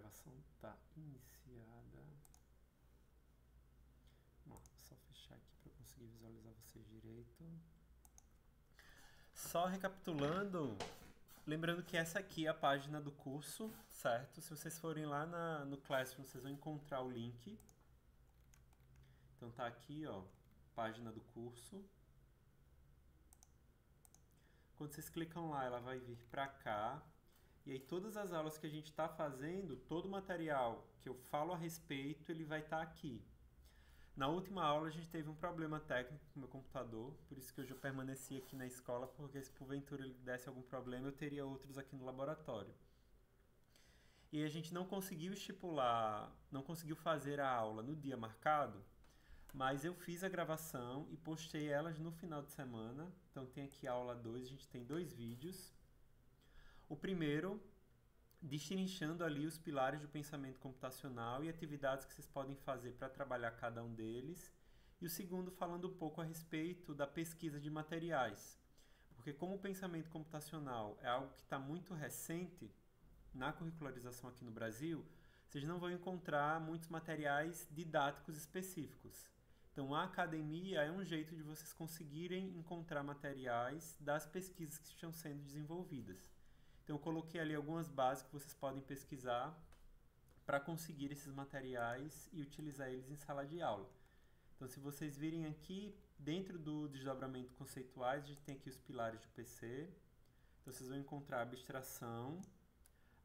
gravação está iniciada. Vamos lá, só fechar aqui para conseguir visualizar vocês direito. Só recapitulando, lembrando que essa aqui é a página do curso, certo? Se vocês forem lá no Classroom, vocês vão encontrar o link. Então tá aqui, ó, página do curso. Quando vocês clicam lá, ela vai vir para cá. E aí todas as aulas que a gente está fazendo, todo o material que eu falo a respeito, ele vai estar aqui. Na última aula a gente teve um problema técnico com o meu computador, por isso que hoje eu permaneci aqui na escola, porque se porventura ele desse algum problema, eu teria outros aqui no laboratório. E a gente não conseguiu estipular, não conseguiu fazer a aula no dia marcado, mas eu fiz a gravação e postei elas no final de semana. Então tem aqui a aula 2, a gente tem 2 vídeos. O primeiro, destrinchando ali os pilares do pensamento computacional e atividades que vocês podem fazer para trabalhar cada um deles. E o segundo, falando um pouco a respeito da pesquisa de materiais. Porque como o pensamento computacional é algo que está muito recente na curricularização aqui no Brasil, vocês não vão encontrar muitos materiais didáticos específicos. Então, a academia é um jeito de vocês conseguirem encontrar materiais das pesquisas que estão sendo desenvolvidas. Então, eu coloquei ali algumas bases que vocês podem pesquisar para conseguir esses materiais e utilizar eles em sala de aula. Então, se vocês virem aqui, dentro do desdobramento conceituais, a gente tem aqui os pilares do PC. Então, vocês vão encontrar abstração,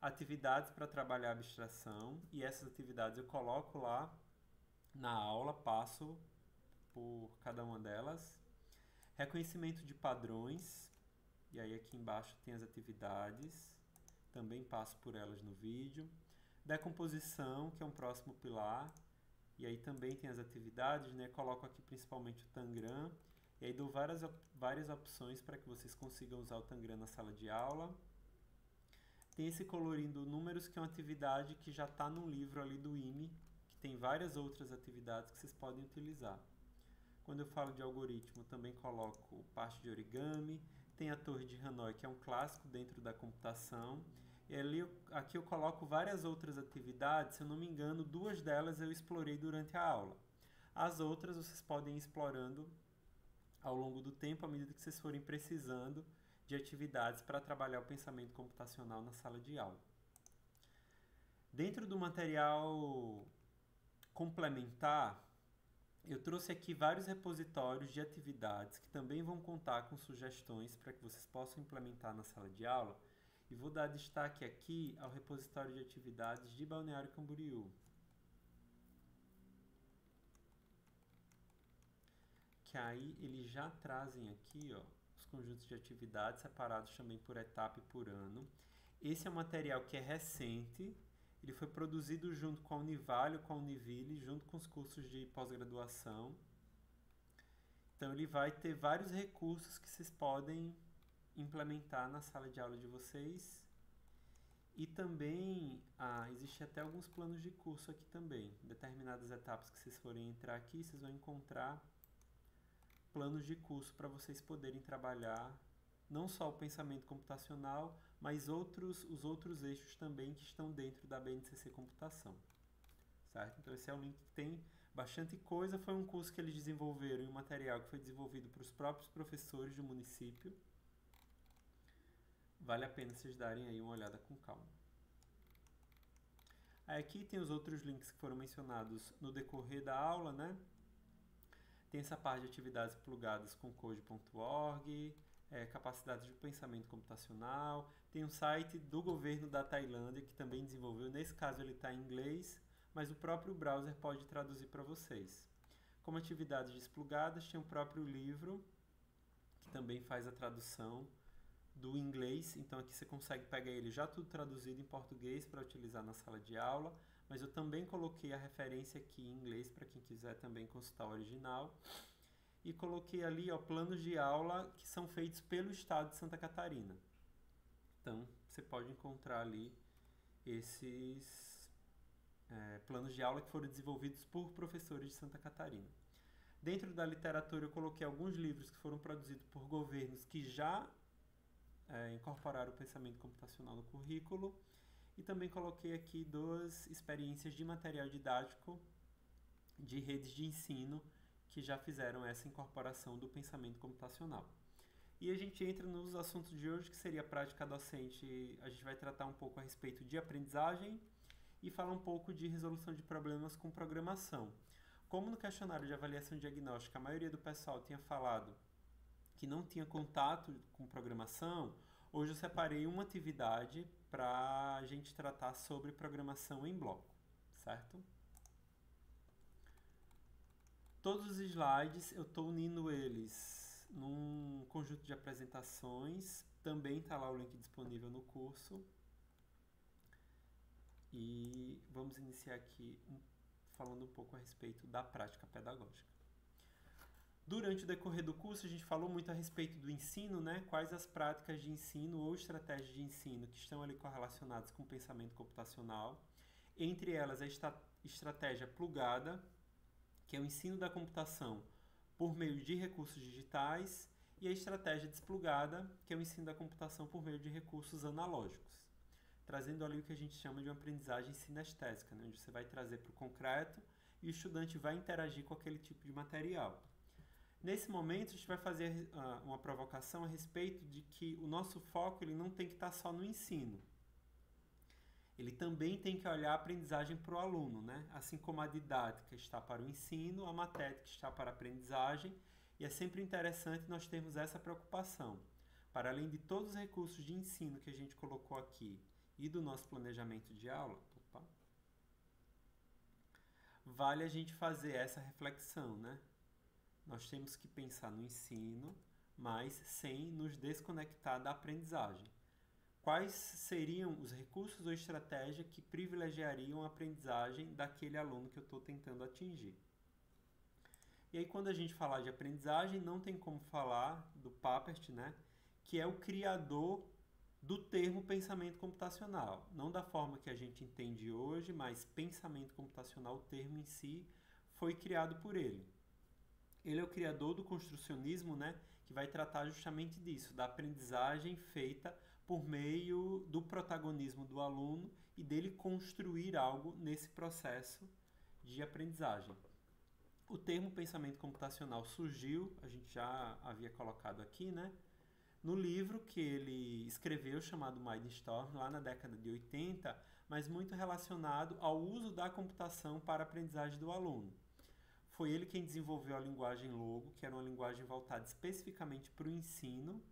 atividades para trabalhar a abstração, e essas atividades eu coloco lá na aula, passo por cada uma delas. Reconhecimento de padrões, e aí aqui embaixo tem as atividades, também passo por elas no vídeo. Decomposição, que é um próximo pilar, e aí também tem as atividades, né? Coloco aqui principalmente o Tangram, e aí dou várias opções para que vocês consigam usar o Tangram na sala de aula. Tem esse colorindo números, que é uma atividade que já está no livro ali do IME, que tem várias outras atividades que vocês podem utilizar. Quando eu falo de algoritmo, também coloco parte de origami, tem a torre de Hanoi, que é um clássico dentro da computação, e aqui eu coloco várias outras atividades, se eu não me engano, 2 delas eu explorei durante a aula. As outras vocês podem ir explorando ao longo do tempo, à medida que vocês forem precisando de atividades para trabalhar o pensamento computacional na sala de aula. Dentro do material complementar, eu trouxe aqui vários repositórios de atividades que também vão contar com sugestões para que vocês possam implementar na sala de aula. E vou dar destaque aqui ao repositório de atividades de Balneário Camboriú, que aí eles já trazem aqui, ó, os conjuntos de atividades separados também por etapa e por ano. Esse é um material que é recente, ele foi produzido junto com a Univalio, com a Univille, junto com os cursos de pós-graduação. Então ele vai ter vários recursos que vocês podem implementar na sala de aula de vocês. E também existe até alguns planos de curso aqui também. Em determinadas etapas que vocês forem entrar aqui, vocês vão encontrar planos de curso para vocês poderem trabalhar não só o pensamento computacional, mas os outros eixos também que estão dentro da BNCC Computação. Certo? Então esse é um link que tem bastante coisa. Foi um curso que eles desenvolveram, um material que foi desenvolvido para os próprios professores do município. Vale a pena vocês darem aí uma olhada com calma. Aí aqui tem os outros links que foram mencionados no decorrer da aula, né? Tem essa parte de atividades plugadas com code.org, capacidades de pensamento computacional. Tem um site do governo da Tailândia que também desenvolveu. Nesse caso ele está em inglês, mas o próprio browser pode traduzir para vocês. Como atividades desplugadas, tem o próprio livro, que também faz a tradução do inglês. Então aqui você consegue pegar ele já tudo traduzido em português para utilizar na sala de aula. Mas eu também coloquei a referência aqui em inglês para quem quiser também consultar o original. E coloquei ali, ó, planos de aula que são feitos pelo estado de Santa Catarina. Então, você pode encontrar ali esses planos de aula que foram desenvolvidos por professores de Santa Catarina. Dentro da literatura, eu coloquei alguns livros que foram produzidos por governos que já incorporaram o pensamento computacional no currículo. E também coloquei aqui 2 experiências de material didático de redes de ensino que já fizeram essa incorporação do pensamento computacional. E a gente entra nos assuntos de hoje, que seria a prática docente. A gente vai tratar um pouco a respeito de aprendizagem e falar um pouco de resolução de problemas com programação. Como no questionário de avaliação diagnóstica a maioria do pessoal tinha falado que não tinha contato com programação, hoje eu separei uma atividade para a gente tratar sobre programação em bloco, certo? Todos os slides eu estou unindo eles num conjunto de apresentações, também está lá o link disponível no curso. E vamos iniciar aqui falando um pouco a respeito da prática pedagógica. Durante o decorrer do curso, a gente falou muito a respeito do ensino, né? Quais as práticas de ensino ou estratégias de ensino que estão ali correlacionadas com o pensamento computacional. Entre elas, a estratégia plugada, que é o ensino da computação por meio de recursos digitais, e a estratégia desplugada, que é o ensino da computação por meio de recursos analógicos, trazendo ali o que a gente chama de uma aprendizagem sinestésica, né? Onde você vai trazer para o concreto e o estudante vai interagir com aquele tipo de material. Nesse momento, a gente vai fazer uma provocação a respeito de que o nosso foco ele não tem que estar só no ensino. Ele também tem que olhar a aprendizagem para o aluno, né? Assim como a didática está para o ensino, a matética está para a aprendizagem, e é sempre interessante nós termos essa preocupação. Para além de todos os recursos de ensino que a gente colocou aqui e do nosso planejamento de aula, vale a gente fazer essa reflexão, né? Nós temos que pensar no ensino, mas sem nos desconectar da aprendizagem. Quais seriam os recursos ou estratégias que privilegiariam a aprendizagem daquele aluno que eu estou tentando atingir? E aí, quando a gente falar de aprendizagem, não tem como falar do Papert, né? Que é o criador do termo pensamento computacional. Não da forma que a gente entende hoje, mas pensamento computacional, o termo em si, foi criado por ele. Ele é o criador do construcionismo, né, que vai tratar justamente disso, da aprendizagem feita por meio do protagonismo do aluno e dele construir algo nesse processo de aprendizagem. O termo pensamento computacional surgiu, a gente já havia colocado aqui, né, no livro que ele escreveu chamado Mindstorm, lá na década de 80, mas muito relacionado ao uso da computação para a aprendizagem do aluno. Foi ele quem desenvolveu a linguagem Logo, que era uma linguagem voltada especificamente para o ensino.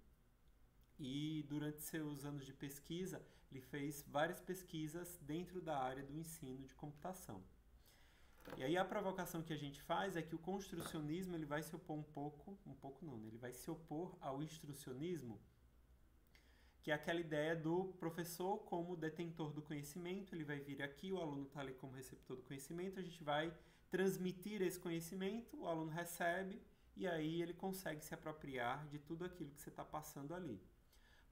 E durante seus anos de pesquisa, ele fez várias pesquisas dentro da área do ensino de computação. E aí a provocação que a gente faz é que o construcionismo ele vai se opor ele vai se opor ao instrucionismo, que é aquela ideia do professor como detentor do conhecimento. Ele vai vir aqui, o aluno está ali como receptor do conhecimento, a gente vai transmitir esse conhecimento, o aluno recebe e aí ele consegue se apropriar de tudo aquilo que você está passando ali.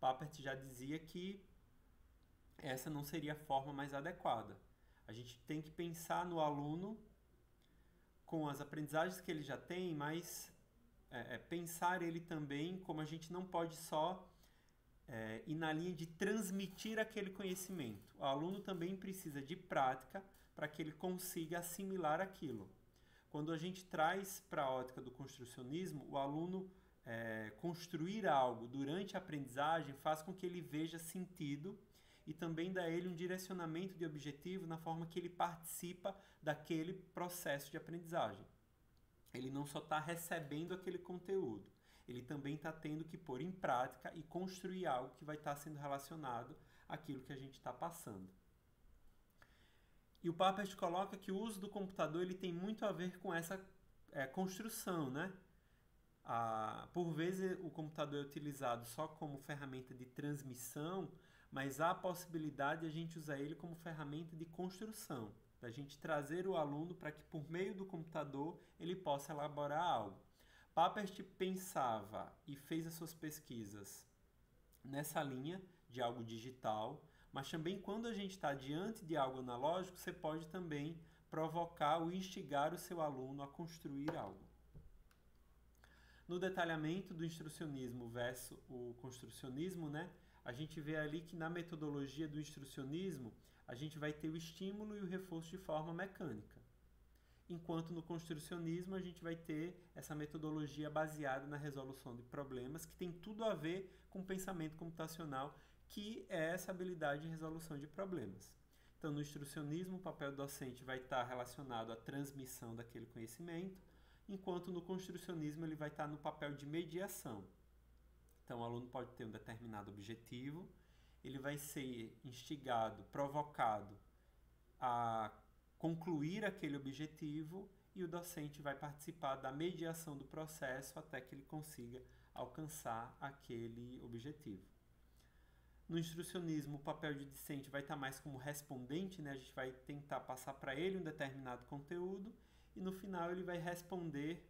Papert já dizia que essa não seria a forma mais adequada. A gente tem que pensar no aluno com as aprendizagens que ele já tem, mas pensar ele também como a gente não pode só ir na linha de transmitir aquele conhecimento. O aluno também precisa de prática para que ele consiga assimilar aquilo. Quando a gente traz para a ótica do construcionismo, o aluno construir algo durante a aprendizagem faz com que ele veja sentido e também dá a ele um direcionamento de objetivo na forma que ele participa daquele processo de aprendizagem. Ele não só está recebendo aquele conteúdo, ele também está tendo que pôr em prática e construir algo que vai estar sendo relacionado àquilo que a gente está passando. E o Papert coloca que o uso do computador ele tem muito a ver com essa construção, né? Por vezes o computador é utilizado só como ferramenta de transmissão, mas há a possibilidade de a gente usar ele como ferramenta de construção, da gente trazer o aluno para que por meio do computador ele possa elaborar algo. Papert pensava e fez as suas pesquisas nessa linha de algo digital, mas também quando a gente está diante de algo analógico, você pode também provocar ou instigar o seu aluno a construir algo. No detalhamento do instrucionismo versus o construcionismo, né, a gente vê ali que na metodologia do instrucionismo, a gente vai ter o estímulo e o reforço de forma mecânica. Enquanto no construcionismo a gente vai ter essa metodologia baseada na resolução de problemas, que tem tudo a ver com o pensamento computacional, que é essa habilidade de resolução de problemas. Então, no instrucionismo, o papel do docente vai estar relacionado à transmissão daquele conhecimento, enquanto no construcionismo ele vai estar no papel de mediação. Então, o aluno pode ter um determinado objetivo, ele vai ser instigado, provocado a concluir aquele objetivo e o docente vai participar da mediação do processo até que ele consiga alcançar aquele objetivo. No instrucionismo, o papel de discente vai estar mais como respondente, né? A gente vai tentar passar para ele um determinado conteúdo e no final ele vai responder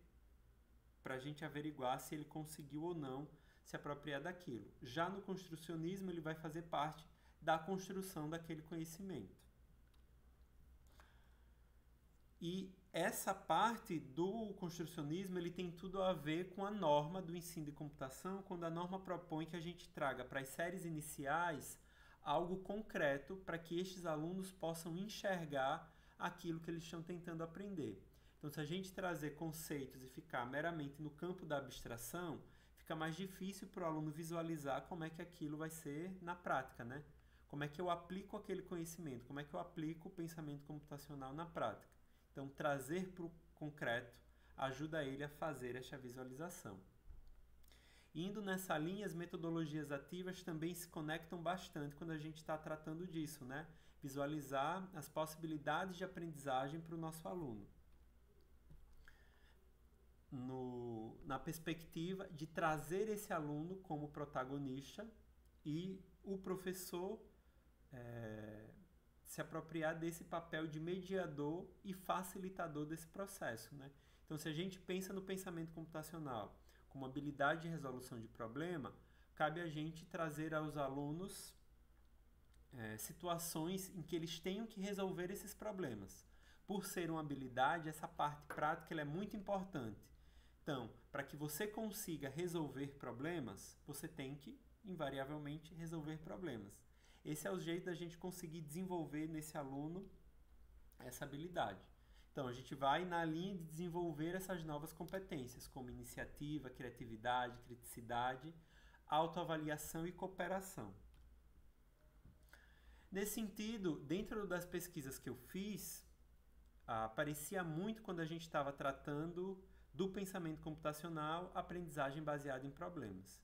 para a gente averiguar se ele conseguiu ou não se apropriar daquilo. Já no construcionismo, ele vai fazer parte da construção daquele conhecimento. E essa parte do construcionismo, ele tem tudo a ver com a norma do ensino de computação, quando a norma propõe que a gente traga para as séries iniciais algo concreto para que estes alunos possam enxergar aquilo que eles estão tentando aprender. Então, se a gente trazer conceitos e ficar meramente no campo da abstração, fica mais difícil para o aluno visualizar como é que aquilo vai ser na prática, né? Como é que eu aplico aquele conhecimento, como é que eu aplico o pensamento computacional na prática. Então, trazer para o concreto ajuda ele a fazer esta visualização. Indo nessa linha, as metodologias ativas também se conectam bastante quando a gente está tratando disso, né? Visualizar as possibilidades de aprendizagem para o nosso aluno. Na perspectiva de trazer esse aluno como protagonista e o professor se apropriar desse papel de mediador e facilitador desse processo, né? Então, se a gente pensa no pensamento computacional como habilidade de resolução de problema, cabe a gente trazer aos alunos situações em que eles tenham que resolver esses problemas. Por ser uma habilidade, essa parte prática ela é muito importante. Então, para que você consiga resolver problemas, você tem que, invariavelmente, resolver problemas. Esse é o jeito da gente conseguir desenvolver nesse aluno essa habilidade. Então, a gente vai na linha de desenvolver essas novas competências, como iniciativa, criatividade, criticidade, autoavaliação e cooperação. Nesse sentido, dentro das pesquisas que eu fiz, aparecia muito quando a gente estava tratando do pensamento computacional, aprendizagem baseada em problemas.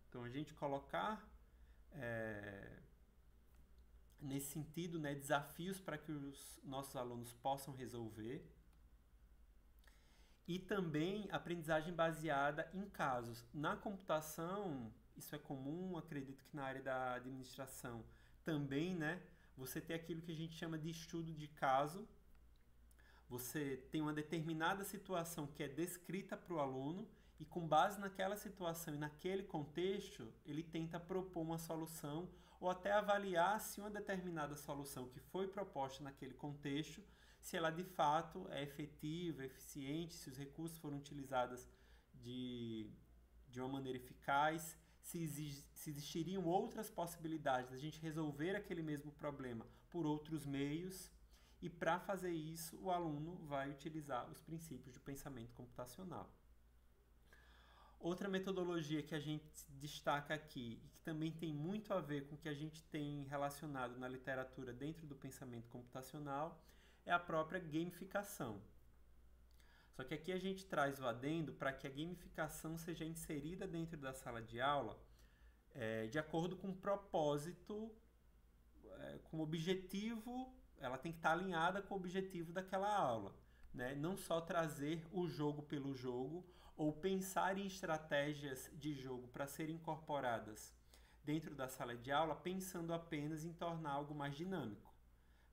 Então, a gente colocar nesse sentido, né, desafios para que os nossos alunos possam resolver. E também aprendizagem baseada em casos. Na computação, isso é comum, acredito que na área da administração também, né? Você tem aquilo que a gente chama de estudo de caso. Você tem uma determinada situação que é descrita para o aluno e com base naquela situação e naquele contexto, ele tenta propor uma solução ou até avaliar se uma determinada solução que foi proposta naquele contexto, se ela de fato é efetiva, eficiente, se os recursos foram utilizados de uma maneira eficaz, se existiriam outras possibilidades de a gente resolver aquele mesmo problema por outros meios. E para fazer isso, o aluno vai utilizar os princípios do pensamento computacional. Outra metodologia que a gente destaca aqui e que também tem muito a ver com o que a gente tem relacionado na literatura dentro do pensamento computacional é a própria gamificação. Só que aqui a gente traz o adendo para que a gamificação seja inserida dentro da sala de aula de acordo com o propósito, com o objetivo, ela tem que estar alinhada com o objetivo daquela aula, né? Não só trazer o jogo pelo jogo ou pensar em estratégias de jogo para serem incorporadas dentro da sala de aula, pensando apenas em tornar algo mais dinâmico,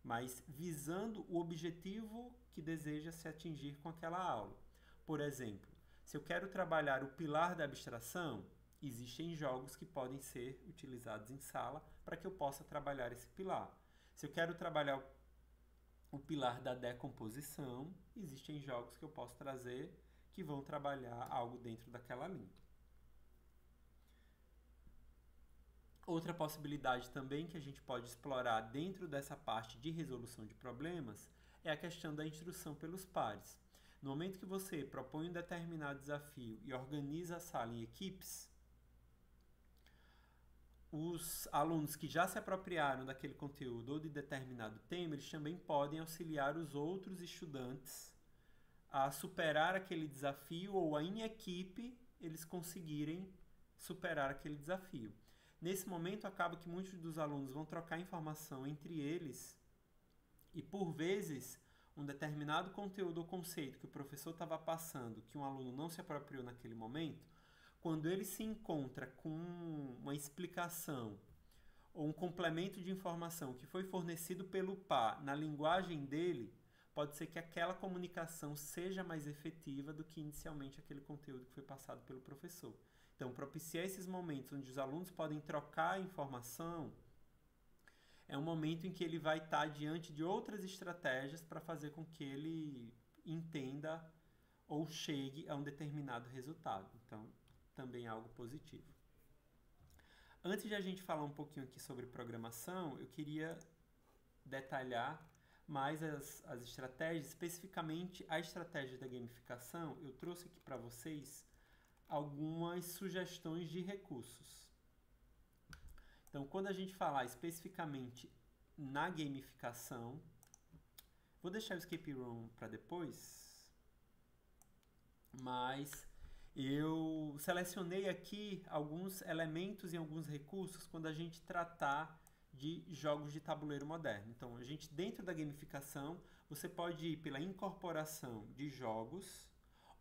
mas visando o objetivo que deseja se atingir com aquela aula. Por exemplo, se eu quero trabalhar o pilar da abstração, existem jogos que podem ser utilizados em sala para que eu possa trabalhar esse pilar. Se eu quero trabalhar o pilar da decomposição, existem jogos que eu posso trazer que vão trabalhar algo dentro daquela linha. Outra possibilidade também que a gente pode explorar dentro dessa parte de resolução de problemas é a questão da instrução pelos pares. No momento que você propõe um determinado desafio e organiza a sala em equipes, os alunos que já se apropriaram daquele conteúdo ou de determinado tema, eles também podem auxiliar os outros estudantes a superar aquele desafio ou a, em equipe, eles conseguirem superar aquele desafio. Nesse momento, acaba que muitos dos alunos vão trocar informação entre eles e, por vezes, um determinado conteúdo ou conceito que o professor estava passando, que um aluno não se apropriou naquele momento, quando ele se encontra com uma explicação ou um complemento de informação que foi fornecido pelo par na linguagem dele, pode ser que aquela comunicação seja mais efetiva do que inicialmente aquele conteúdo que foi passado pelo professor. Então, propiciar esses momentos onde os alunos podem trocar informação é um momento em que ele vai estar diante de outras estratégias para fazer com que ele entenda ou chegue a um determinado resultado. Então, também é algo positivo. Antes de a gente falar um pouquinho aqui sobre programação, eu queria detalhar mais as estratégias, especificamente a estratégia da gamificação. Eu trouxe aqui para vocês algumas sugestões de recursos. Então, quando a gente falar especificamente na gamificação, vou deixar o escape room para depois, mas eu selecionei aqui alguns elementos e alguns recursos quando a gente tratar de jogos de tabuleiro moderno. Então, a gente, dentro da gamificação, você pode ir pela incorporação de jogos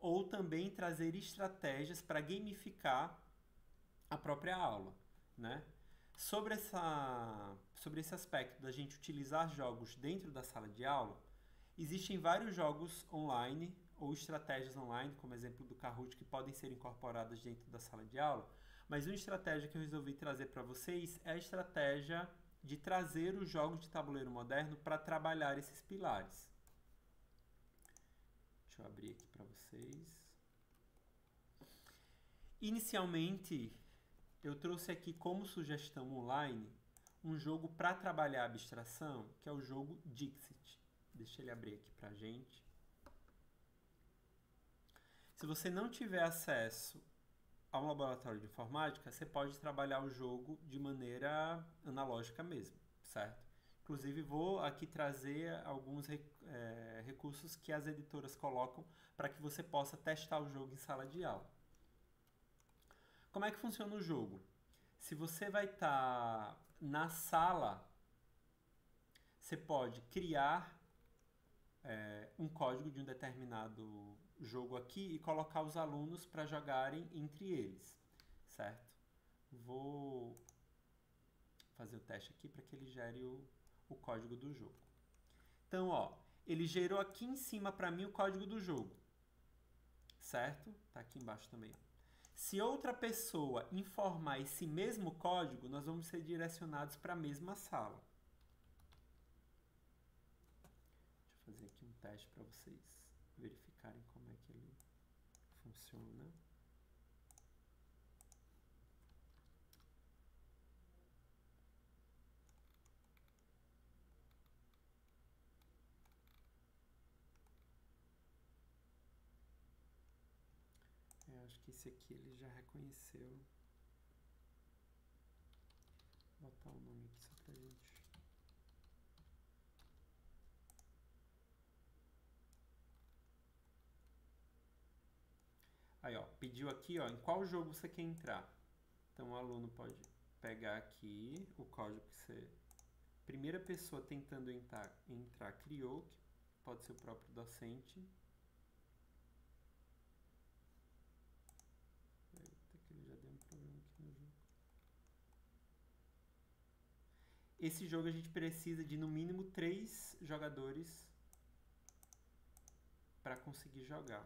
ou também trazer estratégias para gamificar a própria aula, né? Sobre esse aspecto da gente utilizar jogos dentro da sala de aula, existem vários jogos online ou estratégias online, como exemplo do Kahoot, que podem ser incorporadas dentro da sala de aula, mas uma estratégia que eu resolvi trazer para vocês é a estratégia de trazer os jogos de tabuleiro moderno para trabalhar esses pilares. Deixa eu abrir aqui para vocês. Inicialmente, eu trouxe aqui como sugestão online um jogo para trabalhar a abstração, que é o jogo Dixit. Deixa ele abrir aqui para a gente. Se você não tiver acesso a um laboratório de informática, você pode trabalhar o jogo de maneira analógica mesmo, certo? Inclusive, vou aqui trazer alguns recursos que as editoras colocam para que você possa testar o jogo em sala de aula. Como é que funciona o jogo? Se você vai estar na sala, você pode criar um código de um determinado jogo aqui e colocar os alunos para jogarem entre eles, certo? Vou fazer o teste aqui para que ele gere o código do jogo. Então, ó, ele gerou aqui em cima para mim o código do jogo, certo? Tá aqui embaixo também. Se outra pessoa informar esse mesmo código, nós vamos ser direcionados para a mesma sala. Deixa eu fazer aqui um teste para vocês verificarem como é que ele funciona. Eu acho que esse aqui ele já reconheceu. Vou botar o nome aqui só pra gente. Aí, ó, pediu aqui, ó, em qual jogo você quer entrar. Então, o aluno pode pegar aqui o código que você... Primeira pessoa tentando entrar criou, que pode ser o próprio docente. Eita, que ele já deu um problema aqui no jogo. Esse jogo a gente precisa de no mínimo 3 jogadores para conseguir jogar.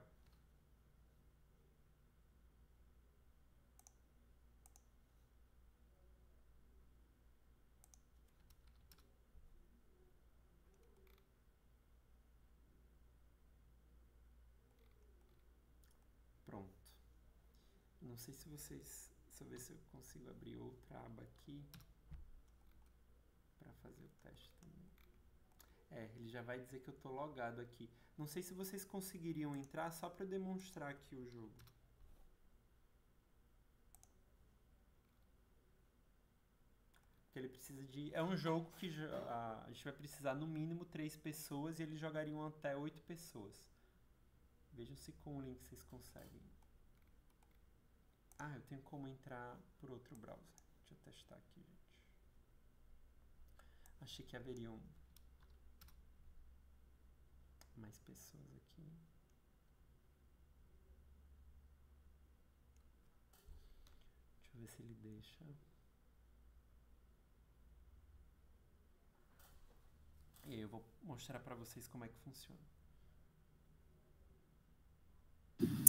Pronto. Não sei se Deixa eu ver se eu consigo abrir outra aba aqui para fazer o teste também. Ele já vai dizer que eu tô logado aqui. Não sei se vocês conseguiriam entrar só para demonstrar aqui o jogo. Porque ele precisa de... É um jogo que a gente vai precisar no mínimo 3 pessoas e eles jogariam até 8 pessoas. Vejam se com o link vocês conseguem. Eu tenho como entrar por outro browser. Deixa eu testar aqui, gente. Achei que haveriam mais pessoas aqui. Deixa eu ver se ele deixa. E aí eu vou mostrar para vocês como é que funciona.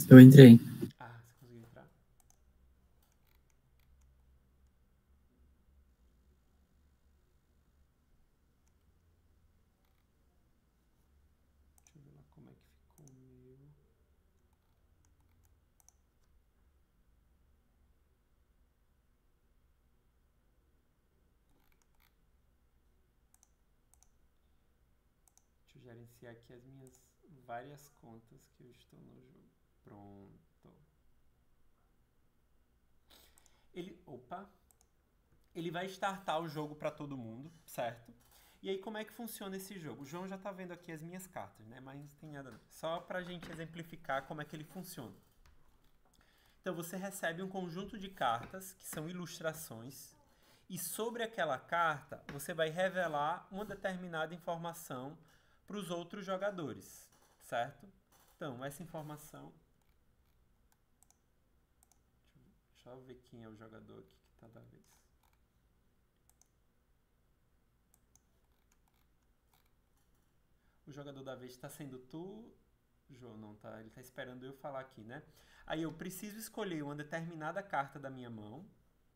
Eu entrei. Você conseguiu entrar? Deixa eu ver lá como é que ficou o meu. Deixa eu gerenciar aqui as minhas várias contas que eu estou no jogo. Pronto. Ele vai startar o jogo para todo mundo, certo? E aí como é que funciona esse jogo? O João já está vendo aqui as minhas cartas, né? Mas não tem nada não. Só para a gente exemplificar como é que ele funciona. Então você recebe um conjunto de cartas que são ilustrações e sobre aquela carta você vai revelar uma determinada informação para os outros jogadores, certo? Então essa informação... Deixa eu ver quem é o jogador aqui que está da vez. O jogador da vez está sendo tu, João, não tá? Ele está esperando eu falar aqui, né? Aí eu preciso escolher uma determinada carta da minha mão.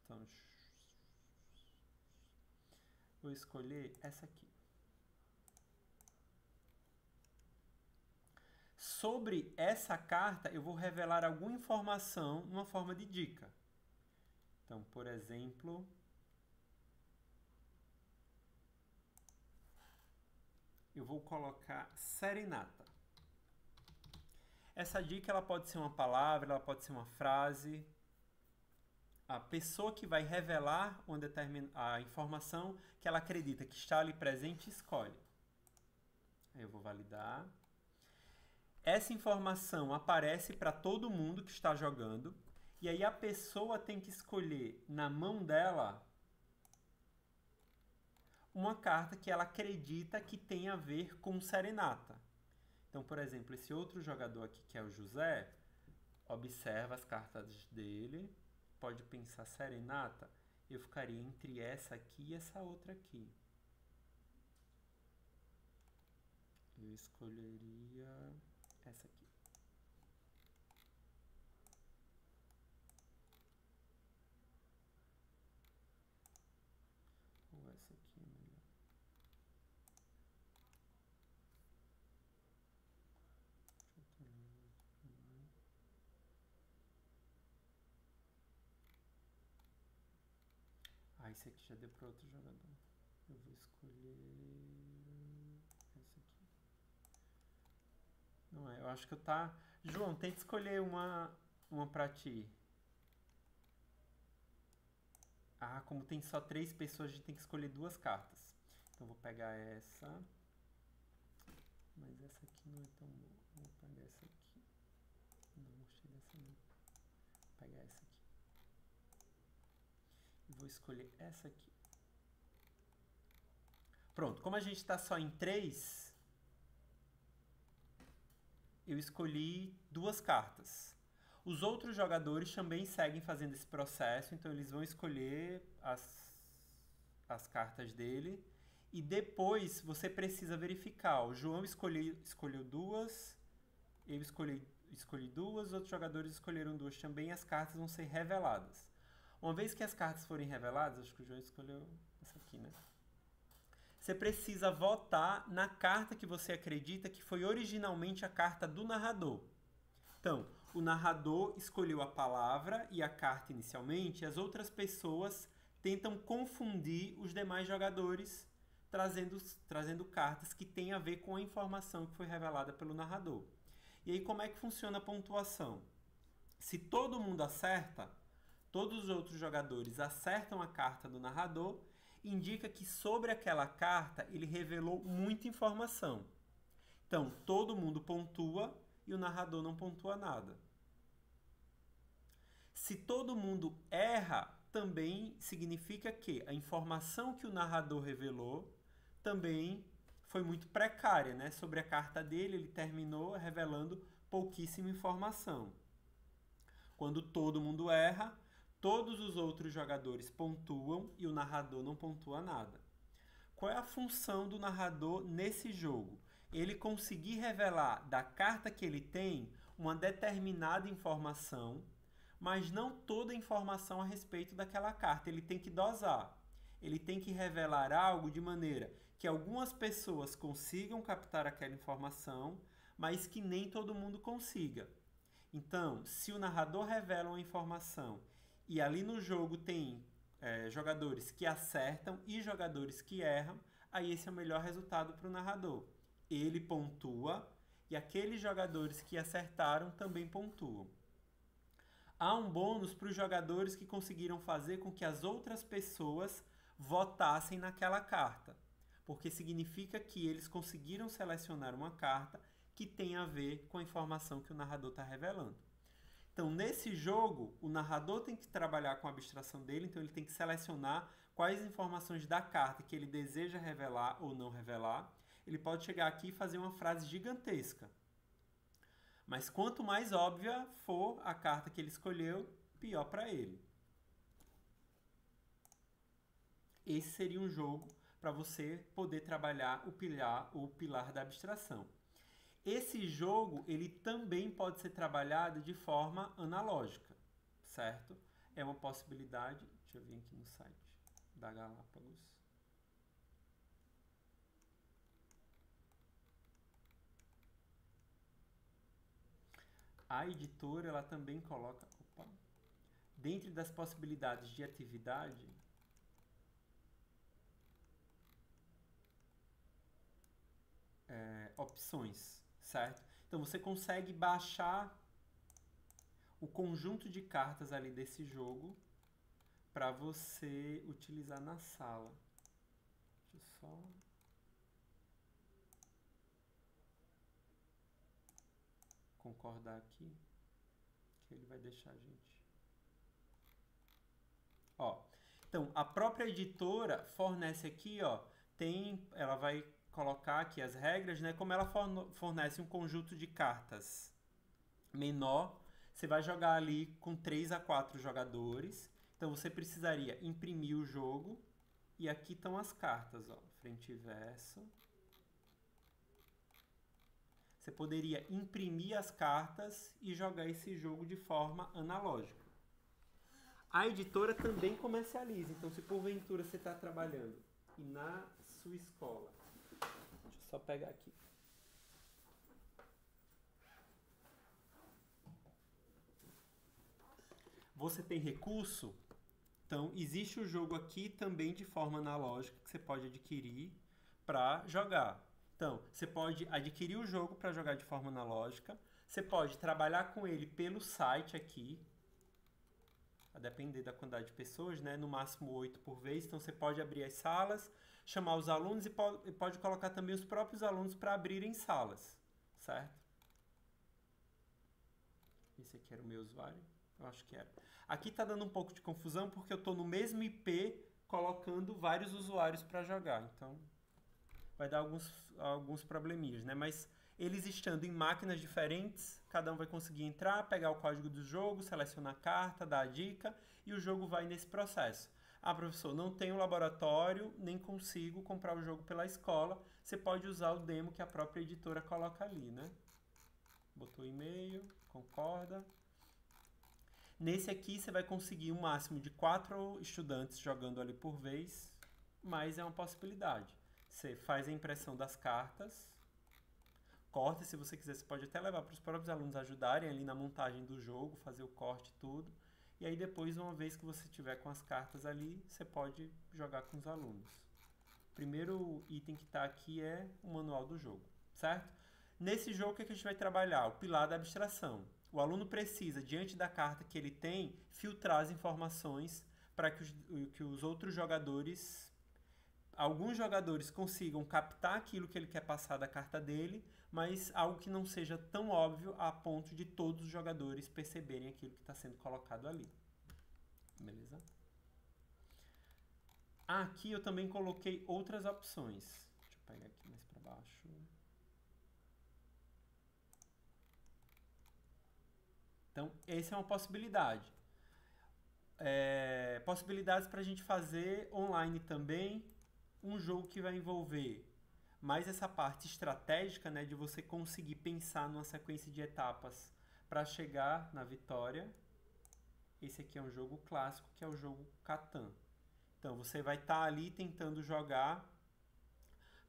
Então, vou escolher essa aqui. Sobre essa carta, eu vou revelar alguma informação numa forma de dica. Então, por exemplo... eu vou colocar serenata. Essa dica ela pode ser uma palavra, ela pode ser uma frase. A pessoa que vai revelar a informação que ela acredita que está ali presente escolhe. Aí eu vou validar. Essa informação aparece para todo mundo que está jogando. E aí a pessoa tem que escolher na mão dela uma carta que ela acredita que tem a ver com serenata. Então, por exemplo, esse outro jogador aqui, que é o José, observa as cartas dele, pode pensar serenata, eu ficaria entre essa aqui e essa outra aqui. Eu escolheria essa aqui. Ou essa aqui é melhor. Esse aqui já deu para outro jogador. Eu vou escolher essa aqui. Não é, eu acho que eu tá... João, tenta escolher uma para ti. Como tem só 3 pessoas, a gente tem que escolher 2 cartas. Então, eu vou pegar essa. Mas essa aqui não é tão boa. Vou pegar essa aqui. Não gostei dessa não. Vou pegar essa aqui. E vou escolher essa aqui. Pronto, como a gente está só em 3, eu escolhi 2 cartas. Os outros jogadores também seguem fazendo esse processo, então eles vão escolher as cartas dele. E depois você precisa verificar. O João escolheu 2, eu escolhi 2, os outros jogadores escolheram 2 também. As cartas vão ser reveladas. Uma vez que as cartas forem reveladas, acho que o João escolheu essa aqui, né? Você precisa votar na carta que você acredita que foi originalmente a carta do narrador. Então, o narrador escolheu a palavra e a carta inicialmente, e as outras pessoas tentam confundir os demais jogadores, trazendo cartas que têm a ver com a informação que foi revelada pelo narrador. E aí, como é que funciona a pontuação? Se todo mundo acerta, todos os outros jogadores acertam a carta do narrador, indica que sobre aquela carta ele revelou muita informação. Então, todo mundo pontua e o narrador não pontua nada. Se todo mundo erra, também significa que a informação que o narrador revelou também foi muito precária, né? Sobre a carta dele, ele terminou revelando pouquíssima informação. Quando todo mundo erra, todos os outros jogadores pontuam e o narrador não pontua nada. Qual é a função do narrador nesse jogo? Ele conseguir revelar da carta que ele tem uma determinada informação, mas não toda a informação a respeito daquela carta. Ele tem que dosar. Ele tem que revelar algo de maneira que algumas pessoas consigam captar aquela informação, mas que nem todo mundo consiga. Então, se o narrador revela uma informação e ali no jogo tem jogadores que acertam e jogadores que erram, aí esse é o melhor resultado para o narrador. Ele pontua e aqueles jogadores que acertaram também pontuam. Há um bônus para os jogadores que conseguiram fazer com que as outras pessoas votassem naquela carta, porque significa que eles conseguiram selecionar uma carta que tem a ver com a informação que o narrador está revelando. Então, nesse jogo, o narrador tem que trabalhar com a abstração dele, então ele tem que selecionar quais informações da carta que ele deseja revelar ou não revelar. Ele pode chegar aqui e fazer uma frase gigantesca. Mas quanto mais óbvia for a carta que ele escolheu, pior para ele. Esse seria um jogo para você poder trabalhar o pilar da abstração. Esse jogo ele também pode ser trabalhado de forma analógica, certo? É uma possibilidade. Deixa eu vir aqui no site da Galápagos. A editora ela também coloca, dentre das possibilidades de atividade, opções, certo? Então você consegue baixar o conjunto de cartas ali desse jogo para você utilizar na sala. Deixa eu só... concordar aqui, que ele vai deixar a gente. Ó, então, a própria editora fornece aqui, ó, ela vai colocar aqui as regras, né? Como ela fornece um conjunto de cartas menor, você vai jogar ali com 3 a 4 jogadores. Então, você precisaria imprimir o jogo. E aqui estão as cartas, ó, frente e verso. Você poderia imprimir as cartas e jogar esse jogo de forma analógica. A editora também comercializa. Então, se porventura você está trabalhando e na sua escola... Deixa eu só pegar aqui. Você tem recurso? Então, existe o jogo aqui também de forma analógica que você pode adquirir para jogar. Então, você pode adquirir o jogo para jogar de forma analógica. Você pode trabalhar com ele pelo site aqui, a depender da quantidade de pessoas, né? No máximo 8 por vez. Então, você pode abrir as salas, chamar os alunos e pode colocar também os próprios alunos para abrirem salas, certo? Esse aqui era o meu usuário? Eu acho que era. Aqui está dando um pouco de confusão porque eu estou no mesmo IP colocando vários usuários para jogar. Então, vai dar alguns probleminhas, né? Mas eles estando em máquinas diferentes, cada um vai conseguir entrar, pegar o código do jogo, selecionar a carta, dar a dica e o jogo vai nesse processo. Ah, professor, não tenho laboratório, nem consigo comprar o jogo pela escola. Você pode usar o demo que a própria editora coloca ali, né? Botou e-mail, concorda. Nesse aqui você vai conseguir um máximo de 4 estudantes jogando ali por vez, mas é uma possibilidade. Você faz a impressão das cartas, corta. Se você quiser, você pode até levar para os próprios alunos ajudarem ali na montagem do jogo, fazer o corte e tudo. E aí depois, uma vez que você tiver com as cartas ali, você pode jogar com os alunos. O primeiro item que está aqui é o manual do jogo, certo? Nesse jogo, o que a gente vai trabalhar? O pilar da abstração. O aluno precisa, diante da carta que ele tem, filtrar as informações para que os outros jogadores, alguns jogadores consigam captar aquilo que ele quer passar da carta dele, mas algo que não seja tão óbvio a ponto de todos os jogadores perceberem aquilo que está sendo colocado ali. Beleza? Aqui eu também coloquei outras opções. Deixa eu pegar aqui mais para baixo. Então, essa é uma possibilidade. Possibilidades para a gente fazer online também um jogo que vai envolver mais essa parte estratégica, né, de você conseguir pensar numa sequência de etapas para chegar na vitória. Esse aqui é um jogo clássico, que é o jogo Catan. Então, você vai estar ali tentando jogar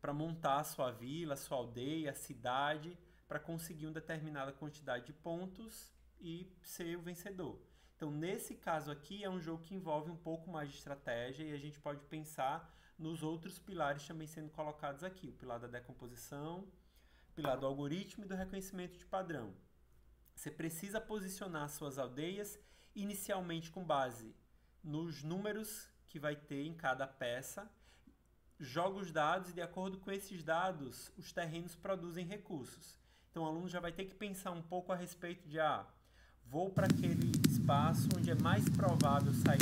para montar a sua vila, a sua aldeia, a cidade, para conseguir uma determinada quantidade de pontos e ser o vencedor. Então, nesse caso aqui, é um jogo que envolve um pouco mais de estratégia e a gente pode pensar nos outros pilares também sendo colocados aqui. O pilar da decomposição, o pilar do algoritmo e do reconhecimento de padrão. Você precisa posicionar suas aldeias inicialmente com base nos números que vai ter em cada peça. Joga os dados e, de acordo com esses dados, os terrenos produzem recursos. Então, o aluno já vai ter que pensar um pouco a respeito de vou para aquele espaço onde é mais provável sair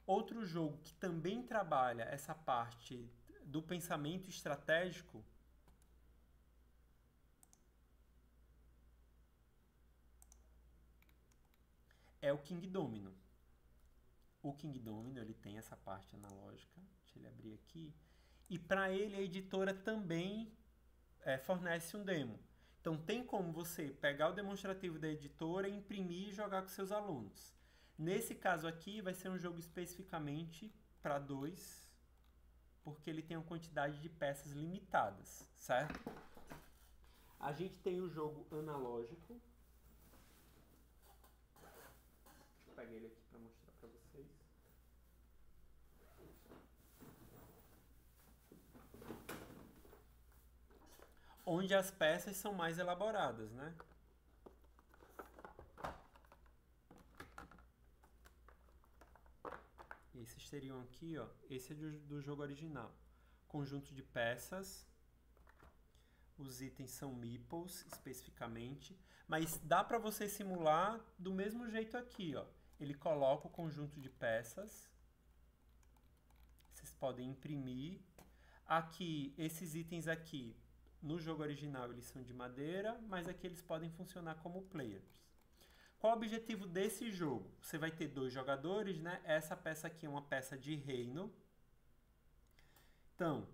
Outro jogo que também trabalha essa parte do pensamento estratégico é o King Domino. O King Domino, ele tem essa parte analógica. Deixa ele abrir aqui. E para ele, a editora também fornece um demo. Então, tem como você pegar o demonstrativo da editora, imprimir e jogar com seus alunos. Nesse caso aqui, vai ser um jogo especificamente para 2, porque ele tem uma quantidade de peças limitadas, certo? A gente tem o jogo analógico. Deixa eu pegar ele aqui para mostrar para vocês. Onde as peças são mais elaboradas, né? Esses seriam aqui, ó. Esse é do jogo original. Conjunto de peças. Os itens são meeples, especificamente. Mas dá para você simular do mesmo jeito aqui, ó. Ele coloca o conjunto de peças. Vocês podem imprimir. Aqui, esses itens aqui, no jogo original, eles são de madeira, mas aqui eles podem funcionar como players. Qual o objetivo desse jogo? Você vai ter 2 jogadores, né? Essa peça aqui é uma peça de reino. Então,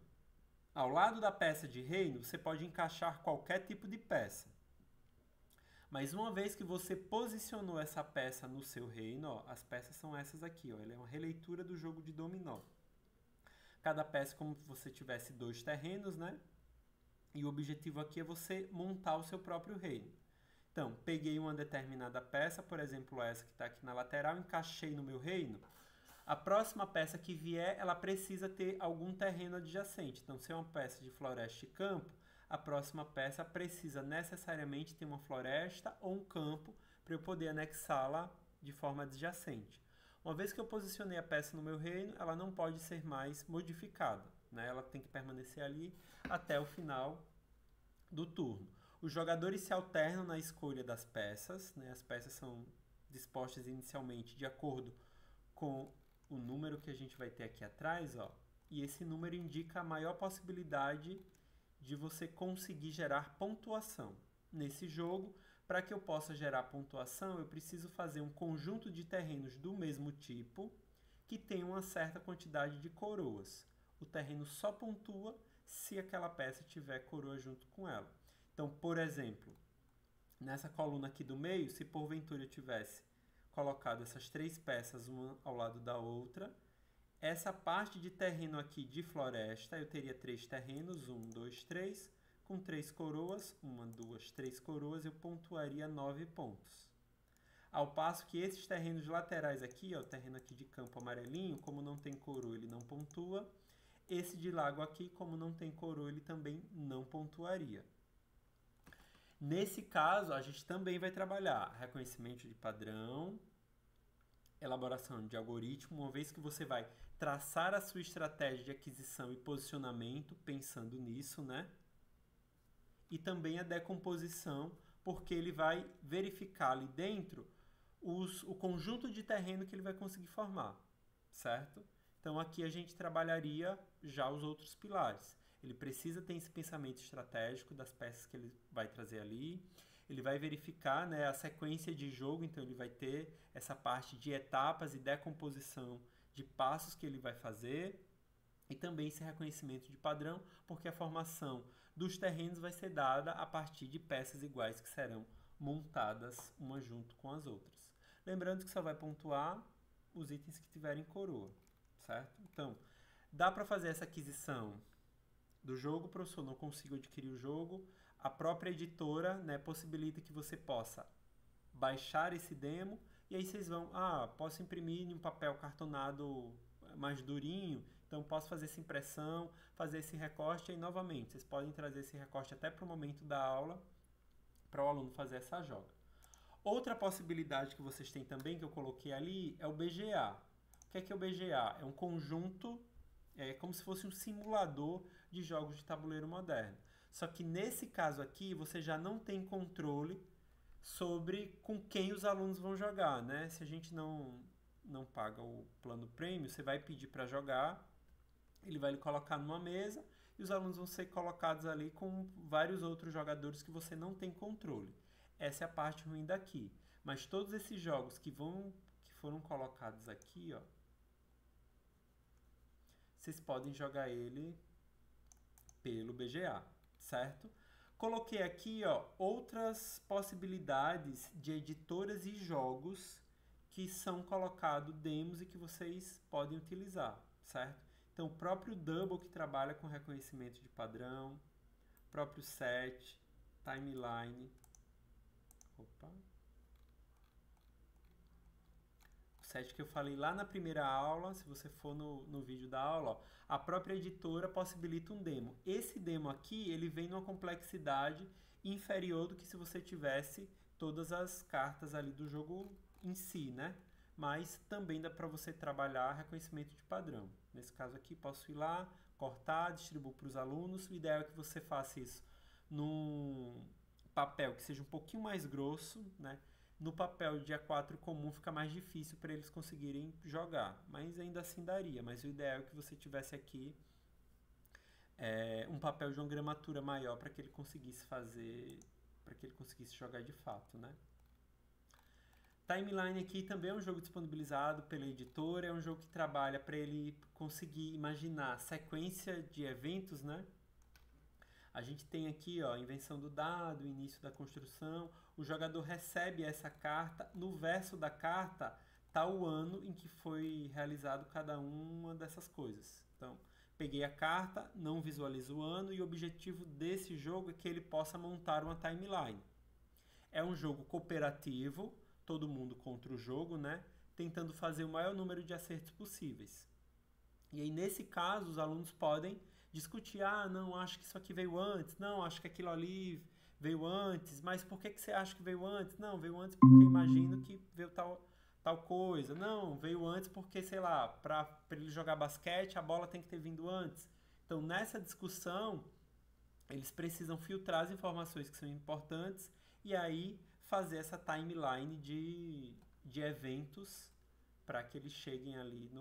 ao lado da peça de reino, você pode encaixar qualquer tipo de peça. Mas uma vez que você posicionou essa peça no seu reino, ó, as peças são essas aqui, ó, ela é uma releitura do jogo de dominó. Cada peça como se você tivesse 2 terrenos, né? E o objetivo aqui é você montar o seu próprio reino. Então, peguei uma determinada peça, por exemplo, essa que está aqui na lateral, encaixei no meu reino. A próxima peça que vier, ela precisa ter algum terreno adjacente. Então, se é uma peça de floresta e campo, a próxima peça precisa necessariamente ter uma floresta ou um campo para eu poder anexá-la de forma adjacente. Uma vez que eu posicionei a peça no meu reino, ela não pode ser mais modificada, né? Ela tem que permanecer ali até o final do turno. Os jogadores se alternam na escolha das peças, né? As peças são dispostas inicialmente de acordo com o número que a gente vai ter aqui atrás, ó, e esse número indica a maior possibilidade de você conseguir gerar pontuação. Nesse jogo, para que eu possa gerar pontuação, eu preciso fazer um conjunto de terrenos do mesmo tipo que tem uma certa quantidade de coroas. O terreno só pontua se aquela peça tiver coroa junto com ela. Então, por exemplo, nessa coluna aqui do meio, se porventura eu tivesse colocado essas 3 peças uma ao lado da outra, essa parte de terreno aqui de floresta, eu teria 3 terrenos, 1, 2, 3, com 3 coroas, 1, 2, 3 coroas, eu pontuaria 9 pontos. Ao passo que esses terrenos laterais aqui, ó, o terreno aqui de campo amarelinho, como não tem coroa, ele não pontua. Esse de lago aqui, como não tem coroa, ele também não pontuaria. Nesse caso, a gente também vai trabalhar reconhecimento de padrão, elaboração de algoritmo, uma vez que você vai traçar a sua estratégia de aquisição e posicionamento, pensando nisso, né? E também a decomposição, porque ele vai verificar ali dentro o conjunto de terreno que ele vai conseguir formar, certo? Então aqui a gente trabalharia já os outros pilares. Ele precisa ter esse pensamento estratégico das peças que ele vai trazer ali. Ele vai verificar, né, a sequência de jogo, então ele vai ter essa parte de etapas e decomposição de passos que ele vai fazer. E também esse reconhecimento de padrão, porque a formação dos terrenos vai ser dada a partir de peças iguais que serão montadas uma junto com as outras. Lembrando que só vai pontuar os itens que tiverem coroa, certo? Então, dá para fazer essa aquisição do jogo, professor, não consigo adquirir o jogo. A própria editora, né, possibilita que você possa baixar esse demo e aí vocês vão, posso imprimir em um papel cartonado mais durinho, então posso fazer essa impressão, fazer esse recorte e aí, novamente, vocês podem trazer esse recorte até para o momento da aula para o aluno fazer essa joga. Outra possibilidade que vocês têm também, que eu coloquei ali, é o BGA. O que é o BGA? É um conjunto, como se fosse um simulador de jogos de tabuleiro moderno. Só que nesse caso aqui, você já não tem controle sobre com quem os alunos vão jogar, né? Se a gente não paga o plano premium, você vai pedir para jogar, ele vai lhe colocar numa mesa e os alunos vão ser colocados ali com vários outros jogadores que você não tem controle. Essa é a parte ruim daqui. Mas todos esses jogos que foram colocados aqui, ó, vocês podem jogar ele pelo BGA, certo? Coloquei aqui, ó, outras possibilidades de editoras e jogos que são colocados demos e que vocês podem utilizar, certo? Então, o próprio Double, que trabalha com reconhecimento de padrão, o próprio Set, Timeline, o Set que eu falei lá na primeira aula, se você for no vídeo da aula, ó, a própria editora possibilita um demo. Esse demo aqui, ele vem numa complexidade inferior do que se você tivesse todas as cartas ali do jogo em si, né? Mas também dá para você trabalhar reconhecimento de padrão. Nesse caso aqui, posso ir lá, cortar, distribuir para os alunos. O ideal é que você faça isso num papel que seja um pouquinho mais grosso, né? No papel de A4 comum fica mais difícil para eles conseguirem jogar, mas ainda assim daria. Mas o ideal é que você tivesse aqui um papel de uma gramatura maior para que ele conseguisse jogar de fato, né? Timeline aqui também é um jogo disponibilizado pela editora, é um jogo que trabalha para ele conseguir imaginar sequência de eventos, né? A gente tem aqui, ó, a invenção do dado, o início da construção. O jogador recebe essa carta. No verso da carta está o ano em que foi realizado cada uma dessas coisas. Então, peguei a carta, não visualizo o ano e o objetivo desse jogo é que ele possa montar uma timeline. É um jogo cooperativo, todo mundo contra o jogo, né? Tentando fazer o maior número de acertos possíveis. E aí, nesse caso, os alunos podem discutir, não, acho que isso aqui veio antes, não, acho que aquilo ali veio antes, mas por que você acha que veio antes? Não, veio antes porque eu imagino que veio tal coisa. Não, veio antes porque, sei lá, para ele jogar basquete, a bola tem que ter vindo antes. Então, nessa discussão, eles precisam filtrar as informações que são importantes e aí fazer essa timeline de eventos para que eles cheguem ali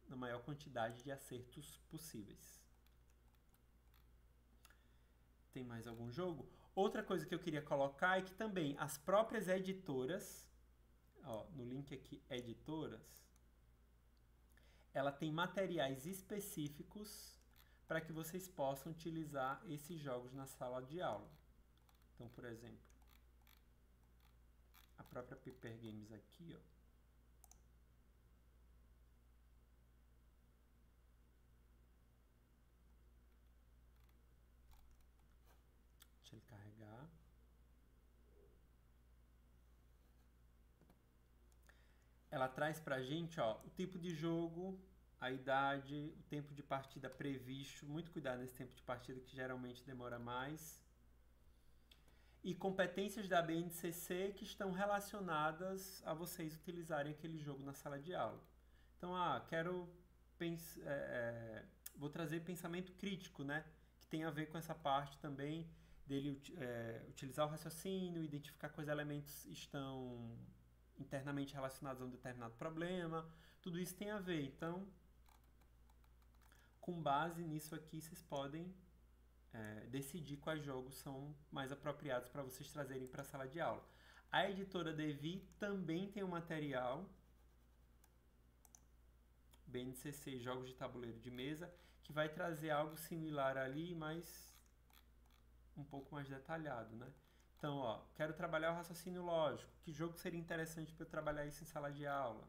na maior quantidade de acertos possíveis. Tem mais algum jogo? Outra coisa que eu queria colocar é que também as próprias editoras, ó, no link aqui, editoras, ela tem materiais específicos para que vocês possam utilizar esses jogos na sala de aula. Então, por exemplo, a própria Paper Games aqui, ó. Deixa ele carregar. Ela traz pra gente, ó, o tipo de jogo, a idade, o tempo de partida previsto. Muito cuidado nesse tempo de partida que geralmente demora mais. E competências da BNCC que estão relacionadas a vocês utilizarem aquele jogo na sala de aula. Então, vou trazer pensamento crítico, né? Que tem a ver com essa parte também dele utilizar o raciocínio, identificar quais elementos estão internamente relacionados a um determinado problema. Tudo isso tem a ver. Então, com base nisso aqui, vocês podem decidir quais jogos são mais apropriados para vocês trazerem para a sala de aula. A editora Devi também tem um material, BNCC Jogos de Tabuleiro de Mesa, que vai trazer algo similar ali, mas um pouco mais detalhado, né? Então, ó, quero trabalhar o raciocínio lógico. Que jogo seria interessante para eu trabalhar isso em sala de aula?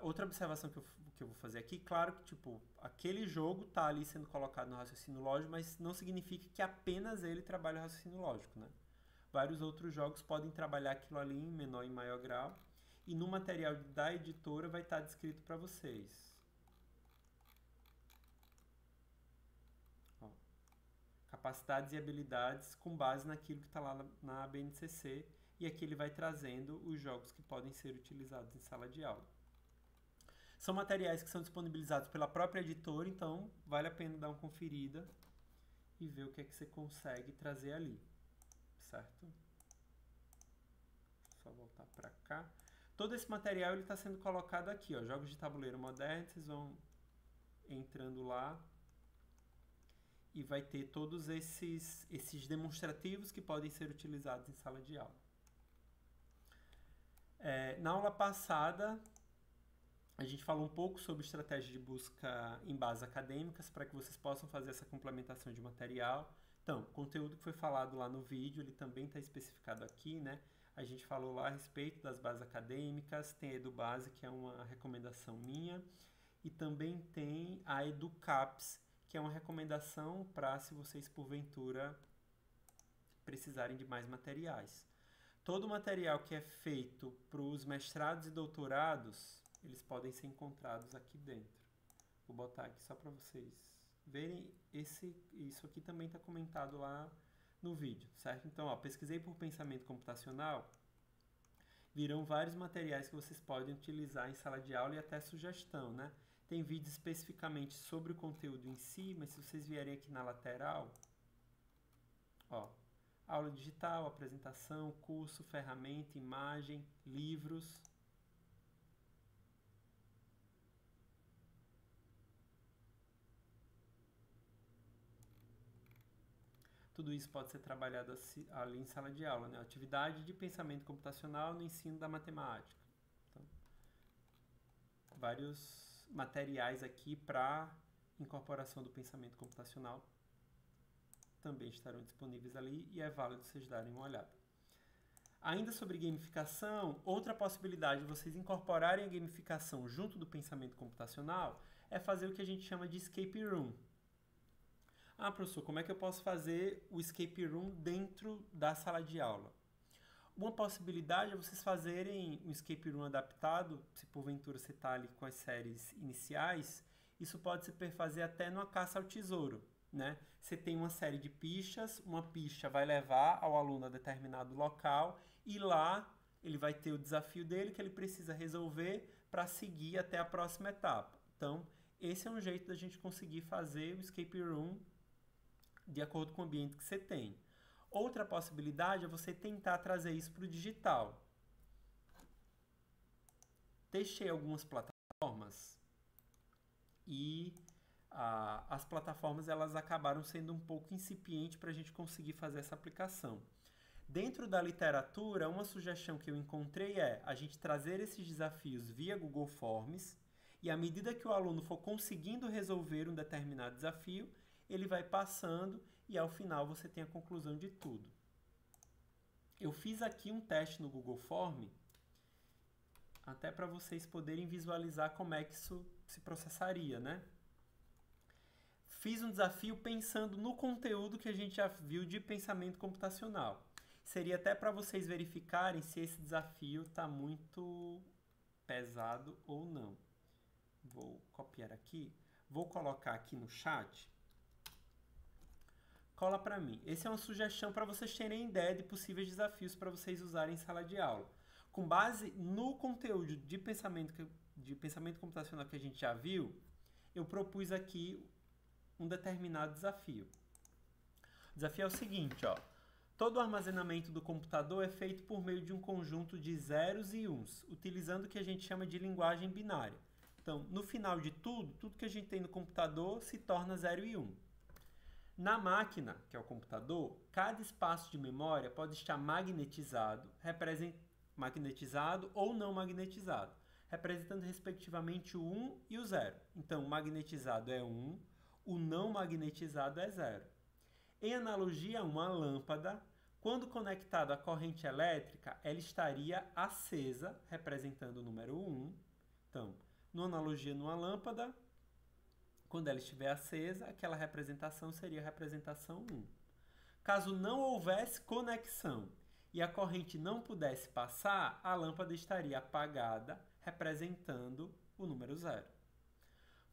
Outra observação que eu vou fazer aqui, claro que tipo, aquele jogo está ali sendo colocado no raciocínio lógico, mas não significa que apenas ele trabalha o raciocínio lógico, né? Vários outros jogos podem trabalhar aquilo ali em menor e maior grau, e no material da editora vai estar descrito para vocês. Ó, capacidades e habilidades com base naquilo que está lá na BNCC, e aqui ele vai trazendo os jogos que podem ser utilizados em sala de aula. São materiais que são disponibilizados pela própria editora, então vale a pena dar uma conferida e ver o que é que você consegue trazer ali, certo? Só voltar para cá. Todo esse material está sendo colocado aqui, ó, jogos de tabuleiro modernos, vocês vão entrando lá e vai ter todos esses demonstrativos que podem ser utilizados em sala de aula. Na aula passada, a gente falou um pouco sobre estratégia de busca em bases acadêmicas para que vocês possam fazer essa complementação de material. Então, o conteúdo que foi falado lá no vídeo, ele também está especificado aqui, né? A gente falou lá a respeito das bases acadêmicas, tem a EduBase, que é uma recomendação minha, e também tem a EduCaps, que é uma recomendação para se vocês, porventura, precisarem de mais materiais. Todo o material que é feito para os mestrados e doutorados, eles podem ser encontrados aqui dentro. Vou botar aqui só para vocês verem. Isso aqui também está comentado lá no vídeo, certo? Então, ó, pesquisei por pensamento computacional, virão vários materiais que vocês podem utilizar em sala de aula e até sugestão, né? Tem vídeos especificamente sobre o conteúdo em si, mas se vocês vierem aqui na lateral, ó, aula digital, apresentação, curso, ferramenta, imagem, livros. Tudo isso pode ser trabalhado ali em sala de aula, né? Atividade de pensamento computacional no ensino da matemática. Então, vários materiais aqui para incorporação do pensamento computacional também estarão disponíveis ali e é válido vocês darem uma olhada. Ainda sobre gamificação, outra possibilidade de vocês incorporarem a gamificação junto do pensamento computacional é fazer o que a gente chama de escape room. Ah, professor, como é que eu posso fazer o escape room dentro da sala de aula? Uma possibilidade é vocês fazerem um escape room adaptado, se porventura você está ali com as séries iniciais, isso pode se fazer até numa caça ao tesouro, né? Você tem uma série de pichas, uma picha vai levar ao aluno a determinado local e lá ele vai ter o desafio dele que ele precisa resolver para seguir até a próxima etapa. Então, esse é um jeito da gente conseguir fazer o escape room de acordo com o ambiente que você tem. Outra possibilidade é você tentar trazer isso para o digital. Testei algumas plataformas e as plataformas elas acabaram sendo um pouco incipientes para a gente conseguir fazer essa aplicação. Dentro da literatura, uma sugestão que eu encontrei é a gente trazer esses desafios via Google Forms e à medida que o aluno for conseguindo resolver um determinado desafio, ele vai passando e ao final você tem a conclusão de tudo. Eu fiz aqui um teste no Google Form, até para vocês poderem visualizar como é que isso se processaria, né? Fiz um desafio pensando no conteúdo que a gente já viu de pensamento computacional. Seria até para vocês verificarem se esse desafio está muito pesado ou não. Vou copiar aqui, vou colocar aqui no chat. Cola para mim. Essa é uma sugestão para vocês terem ideia de possíveis desafios para vocês usarem em sala de aula. Com base no conteúdo de pensamento computacional que a gente já viu, eu propus aqui um determinado desafio. O desafio é o seguinte, ó. Todo o armazenamento do computador é feito por meio de um conjunto de zeros e uns, utilizando o que a gente chama de linguagem binária. Então, no final de tudo que a gente tem no computador se torna 0 e 1. Na máquina, que é o computador, cada espaço de memória pode estar magnetizado ou não magnetizado, representando respectivamente o 1 e o 0. Então, o magnetizado é 1, o não magnetizado é 0. Em analogia a uma lâmpada, quando conectada à corrente elétrica, ela estaria acesa, representando o número 1. Então, numa analogia numa lâmpada, quando ela estiver acesa, aquela representação seria a representação 1. Caso não houvesse conexão e a corrente não pudesse passar, a lâmpada estaria apagada, representando o número 0.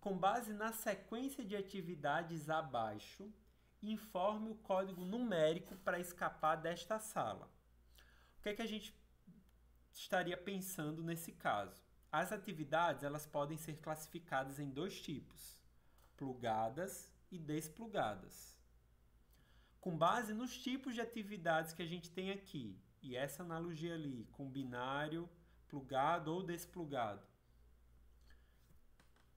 Com base na sequência de atividades abaixo, informe o código numérico para escapar desta sala. O que é que a gente estaria pensando nesse caso? As atividades elas podem ser classificadas em dois tipos, plugadas e desplugadas. Com base nos tipos de atividades que a gente tem aqui, e essa analogia ali, com binário, plugado ou desplugado,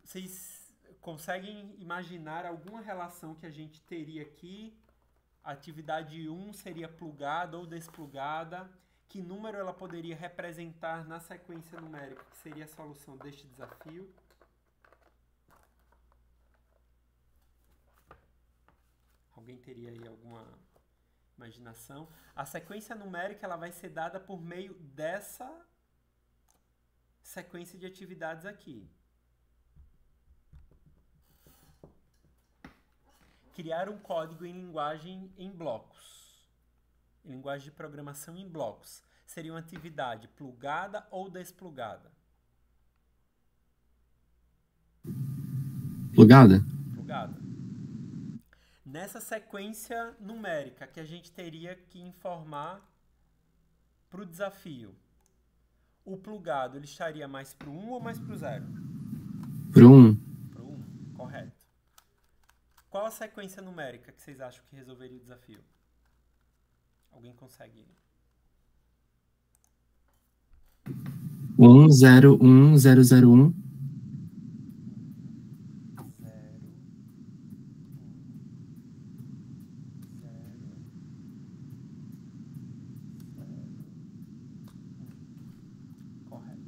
vocês conseguem imaginar alguma relação que a gente teria aqui? A atividade 1 seria plugada ou desplugada. Que número ela poderia representar na sequência numérica, que seria a solução deste desafio? Alguém teria aí alguma imaginação? A sequência numérica ela vai ser dada por meio dessa sequência de atividades aqui. Criar um código em linguagem em blocos. Em linguagem de programação em blocos. Seria uma atividade plugada ou desplugada? Plugada. Plugada. Nessa sequência numérica que a gente teria que informar para o desafio, o plugado ele estaria mais para o 1 ou mais para o 0? Para o 1. Para o 1, correto. Qual a sequência numérica que vocês acham que resolveria o desafio? Alguém consegue? 1, 0, 1, 0, 0, 1. 0, 1, correto.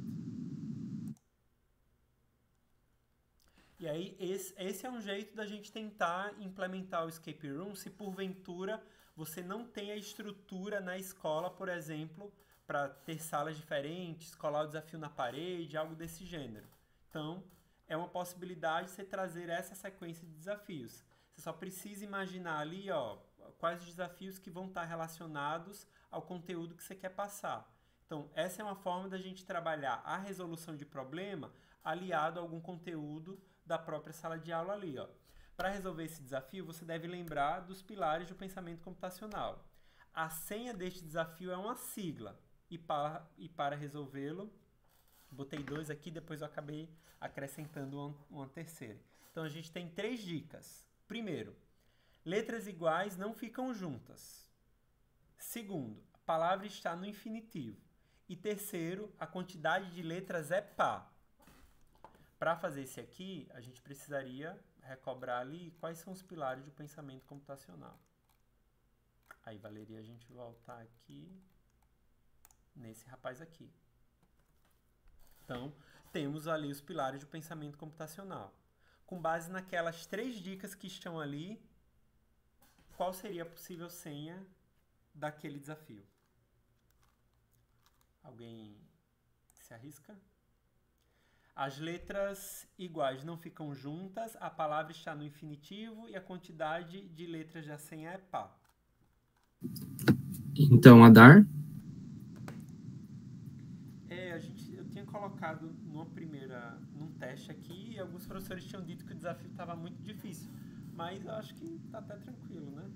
E aí, esse é um jeito da gente tentar implementar o escape room se porventura você não tem a estrutura na escola, por exemplo, para ter salas diferentes, colar o desafio na parede, algo desse gênero. Então, é uma possibilidade você trazer essa sequência de desafios. Você só precisa imaginar ali, ó, quais os desafios que vão estar relacionados ao conteúdo que você quer passar. Então, essa é uma forma da gente trabalhar a resolução de problema aliado a algum conteúdo da própria sala de aula ali, ó. Para resolver esse desafio, você deve lembrar dos pilares do pensamento computacional. A senha deste desafio é uma sigla. E para resolvê-lo, botei 2 aqui, depois eu acabei acrescentando uma terceira. Então, a gente tem 3 dicas. Primeiro, letras iguais não ficam juntas. Segundo, a palavra está no infinitivo. E terceiro, a quantidade de letras é par. Para fazer esse aqui, a gente precisaria recobrar ali quais são os pilares do pensamento computacional. Aí valeria a gente voltar aqui nesse rapaz aqui. Então, temos ali os pilares do pensamento computacional. Com base naquelas 3 dicas que estão ali, qual seria a possível senha daquele desafio? Alguém se arrisca? As letras iguais não ficam juntas, a palavra está no infinitivo e a quantidade de letras da senha é par. Então, Adar? Eu tinha colocado num teste aqui e alguns professores tinham dito que o desafio estava muito difícil. Mas eu acho que está até tranquilo, né?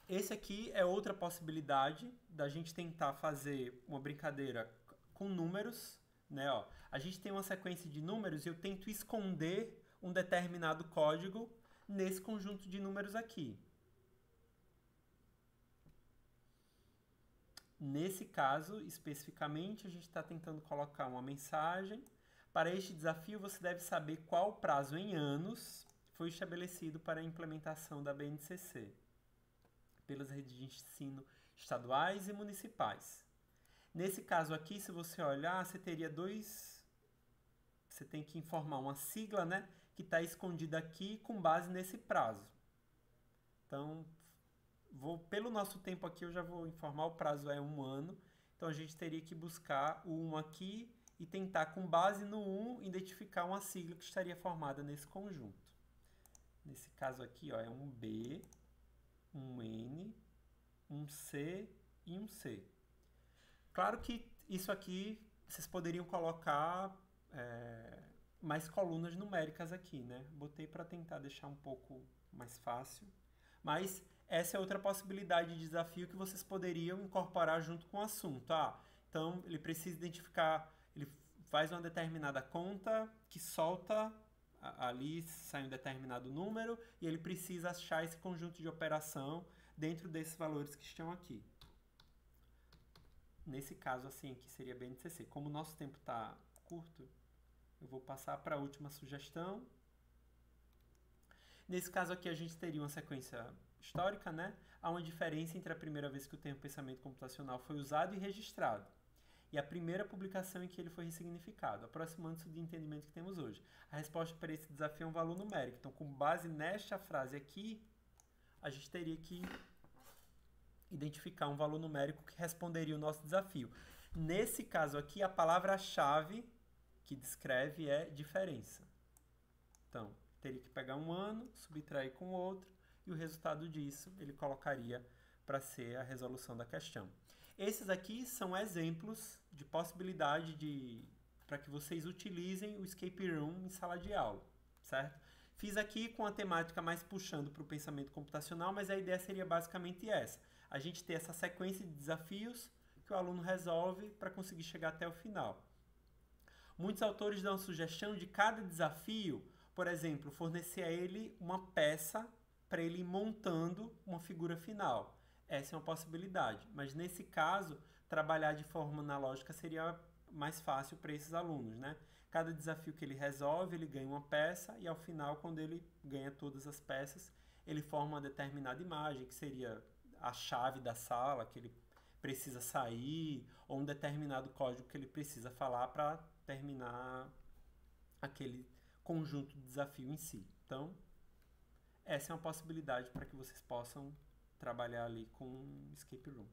Esse aqui é outra possibilidade da gente tentar fazer uma brincadeira com números, né? Ó, a gente tem uma sequência de números e eu tento esconder um determinado código nesse conjunto de números aqui. Nesse caso, especificamente, a gente está tentando colocar uma mensagem. Para este desafio, você deve saber qual prazo em anos foi estabelecido para a implementação da BNCC pelas redes de ensino estaduais e municipais. Nesse caso aqui, se você olhar, você teria você tem que informar uma sigla, né, que está escondida aqui com base nesse prazo. Então, pelo nosso tempo aqui, eu já vou informar, o prazo é 1 ano. Então, a gente teria que buscar o 1 aqui e tentar, com base no 1, identificar uma sigla que estaria formada nesse conjunto. Nesse caso aqui, ó, é um B, um N, um C e um C. Claro que isso aqui, vocês poderiam colocar mais colunas numéricas aqui, né? Botei para tentar deixar um pouco mais fácil. Mas essa é outra possibilidade de desafio que vocês poderiam incorporar junto com o assunto. Então, ele precisa identificar, ele faz uma determinada conta que solta, ali sai um determinado número, e ele precisa achar esse conjunto de operação dentro desses valores que estão aqui. Nesse caso, assim, aqui seria BNCC. Como o nosso tempo está curto, eu vou passar para a última sugestão. Nesse caso aqui, a gente teria uma sequência histórica, né? Há uma diferença entre a primeira vez que o termo pensamento computacional foi usado e registrado e a primeira publicação em que ele foi ressignificado, aproximando-se do entendimento que temos hoje. A resposta para esse desafio é um valor numérico. Então, com base nesta frase aqui, a gente teria que identificar um valor numérico que responderia o nosso desafio. Nesse caso aqui, a palavra-chave que descreve é diferença. Então, teria que pegar um ano, subtrair com outro, e o resultado disso ele colocaria para ser a resolução da questão. Esses aqui são exemplos de possibilidade para que vocês utilizem o escape room em sala de aula, certo? Fiz aqui com a temática mais puxando para o pensamento computacional, mas a ideia seria basicamente essa. A gente ter essa sequência de desafios que o aluno resolve para conseguir chegar até o final. Muitos autores dão a sugestão de cada desafio, por exemplo, fornecer a ele uma peça para ele ir montando uma figura final. Essa é uma possibilidade, mas nesse caso, trabalhar de forma analógica seria mais fácil para esses alunos, né? Cada desafio que ele resolve, ele ganha uma peça e ao final, quando ele ganha todas as peças, ele forma uma determinada imagem, que seria a chave da sala que ele precisa sair, ou um determinado código que ele precisa falar para terminar aquele conjunto de desafio em si. Então, essa é uma possibilidade para que vocês possam trabalhar ali com escape room.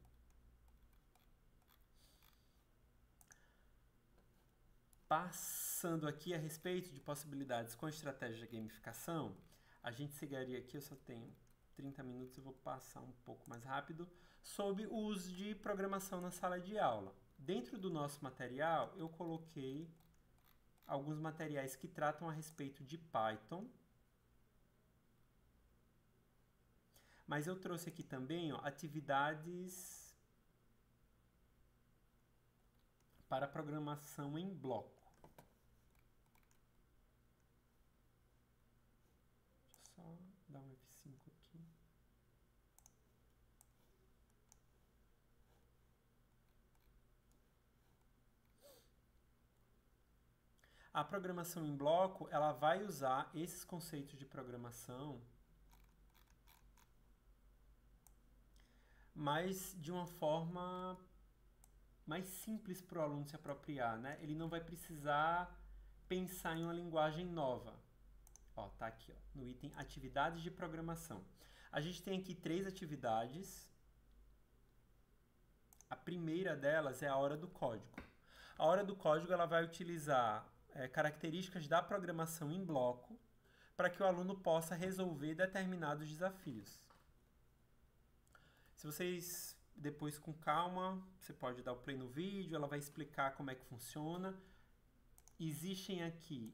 Passando aqui a respeito de possibilidades com estratégia de gamificação, a gente seguiria aqui, eu só tenho 30 minutos, eu vou passar um pouco mais rápido, sobre o uso de programação na sala de aula. Dentro do nosso material, eu coloquei alguns materiais que tratam a respeito de Python, mas eu trouxe aqui também atividades para programação em bloco. Deixa eu só dar um F5 aqui. A programação em bloco, ela vai usar esses conceitos de programação, mas de uma forma mais simples para o aluno se apropriar, né? Ele não vai precisar pensar em uma linguagem nova. Ó, tá aqui, ó, no item atividades de programação. A gente tem aqui 3 atividades. A primeira delas é a hora do código. A hora do código ela vai utilizar características da programação em bloco para que o aluno possa resolver determinados desafios. Se vocês, depois com calma, você pode dar o play no vídeo, ela vai explicar como é que funciona. Existem aqui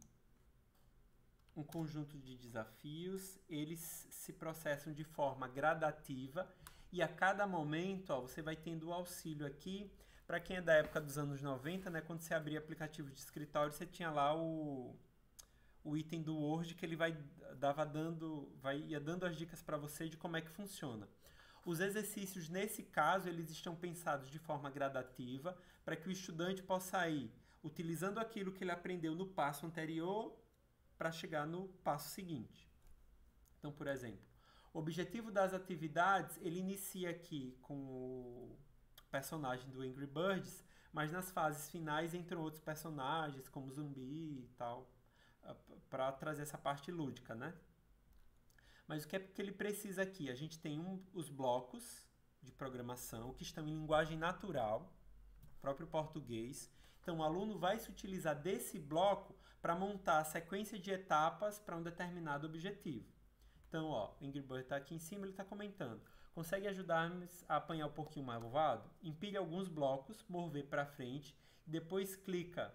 um conjunto de desafios, eles se processam de forma gradativa e a cada momento, ó, você vai tendo o auxílio aqui. Para quem é da época dos anos 90, né, quando você abria aplicativo de escritório, você tinha lá o item do Word que ele ia dando as dicas para você de como é que funciona. Os exercícios, nesse caso, eles estão pensados de forma gradativa para que o estudante possa ir utilizando aquilo que ele aprendeu no passo anterior para chegar no passo seguinte. Então, por exemplo, o objetivo das atividades, ele inicia aqui com o personagem do Angry Birds, mas nas fases finais entram outros personagens, como zumbi e tal, para trazer essa parte lúdica, né? Mas o que é que ele precisa aqui? A gente tem os blocos de programação que estão em linguagem natural, próprio português. Então, o aluno vai se utilizar desse bloco para montar a sequência de etapas para um determinado objetivo. Então, ó, o Angry Bird está aqui em cima, ele está comentando. Consegue ajudar-me a apanhar o porquinho malvado? Empilhe alguns blocos, mover para frente, e depois clica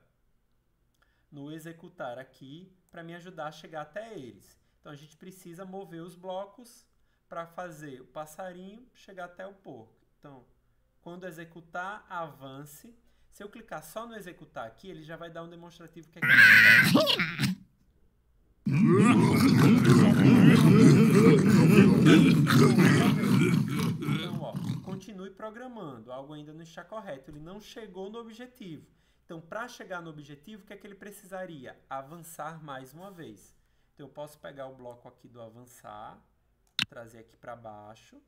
no executar aqui para me ajudar a chegar até eles. Então, a gente precisa mover os blocos para fazer o passarinho chegar até o porco. Então, quando executar, avance. Se eu clicar só no executar aqui, ele já vai dar um demonstrativo que é que acontece. Então, ó, continue programando. Algo ainda não está correto. Ele não chegou no objetivo. Então, para chegar no objetivo, o que é que ele precisaria? Avançar mais uma vez. Então, eu posso pegar o bloco aqui do avançar, trazer aqui para baixo.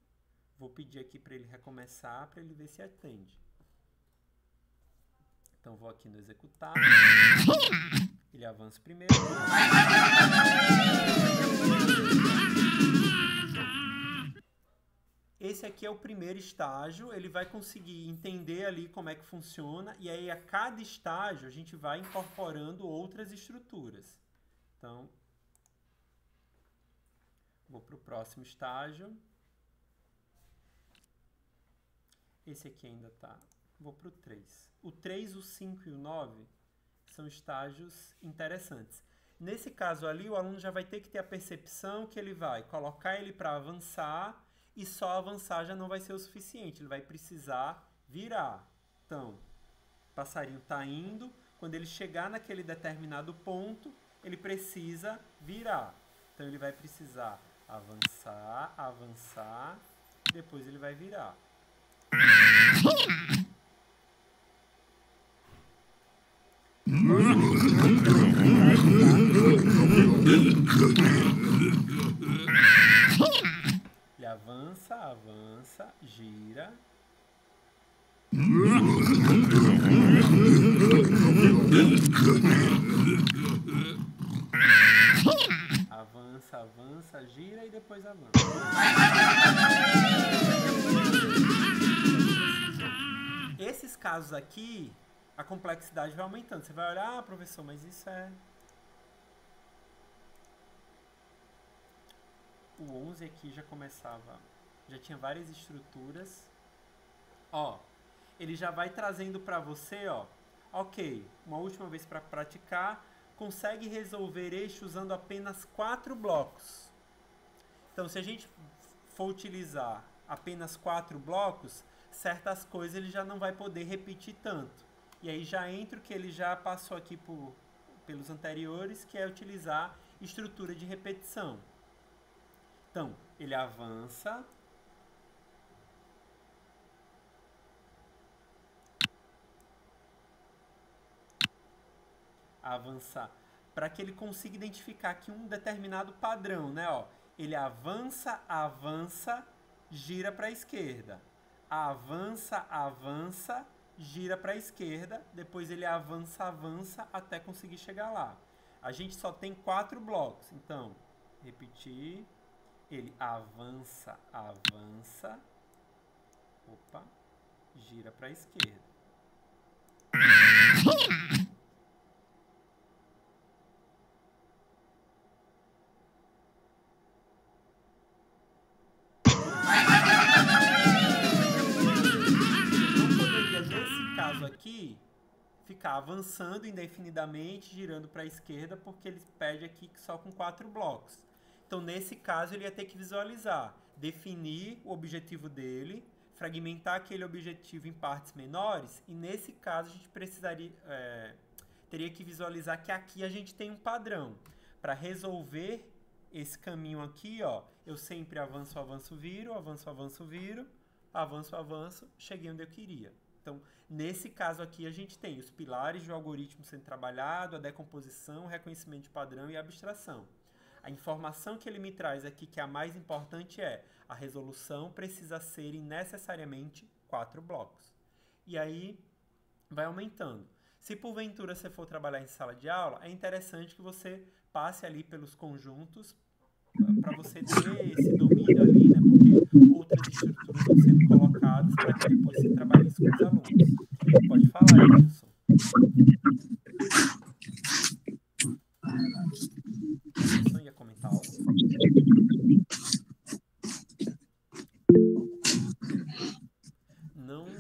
Vou pedir aqui para ele recomeçar, para ele ver se atende. Então, vou aqui no executar. Ele avança primeiro. Esse aqui é o primeiro estágio. Ele vai conseguir entender ali como é que funciona. E aí, a cada estágio, a gente vai incorporando outras estruturas. Então, vou para o próximo estágio. Esse aqui ainda está... Vou para o 3. O 3, o 5 e o 9 são estágios interessantes. Nesse caso ali, o aluno já vai ter que ter a percepção que ele vai colocar ele para avançar e só avançar já não vai ser o suficiente. Ele vai precisar virar. Então, o passarinho está indo. Quando ele chegar naquele determinado ponto, ele precisa virar. Então, ele vai precisar avançar, avançar, depois ele vai virar. Ele avança, avança, gira. Avança, avança, gira e depois avança. Esses casos aqui, a complexidade vai aumentando. Você vai olhar, professor, mas isso é... O 11 aqui já começava, já tinha várias estruturas. Ó, ele já vai trazendo para você, ó, ok, uma última vez para praticar, consegue resolver este usando apenas 4 blocos. Então, se a gente for utilizar apenas 4 blocos, certas coisas ele já não vai poder repetir tanto. E aí já entra o que ele já passou aqui pelos anteriores, que é utilizar estrutura de repetição. Então, ele avança. avançar, para que ele consiga identificar aqui um determinado padrão, né? Ó, ele avança, avança, gira para a esquerda. Avança, avança, gira para a esquerda. Depois ele avança, avança até conseguir chegar lá. A gente só tem 4 blocos. Então, repetir. Ele avança, avança. Opa, gira para a esquerda. Nesse caso aqui, ficar avançando indefinidamente, girando para a esquerda, porque ele pede aqui só com 4 blocos. Então, nesse caso, ele ia ter que visualizar, definir o objetivo dele, fragmentar aquele objetivo em partes menores, e nesse caso a gente teria que visualizar que aqui a gente tem um padrão. Para resolver esse caminho aqui, ó, eu sempre avanço, avanço, viro, avanço, avanço, viro, avanço, avanço, cheguei onde eu queria. Então, nesse caso aqui, a gente tem os pilares do algoritmo sendo trabalhado, a decomposição, o reconhecimento de padrão e a abstração. A informação que ele me traz aqui, que é a mais importante, é a resolução precisa ser necessariamente 4 blocos. E aí, vai aumentando. Se porventura você for trabalhar em sala de aula, é interessante que você passe ali pelos conjuntos para você ter esse domínio ali, né? Porque outras estruturas vão sendo colocadas para que depois você trabalhe isso com os alunos. Pode falar, Edilson. Edilson ia comentar algo?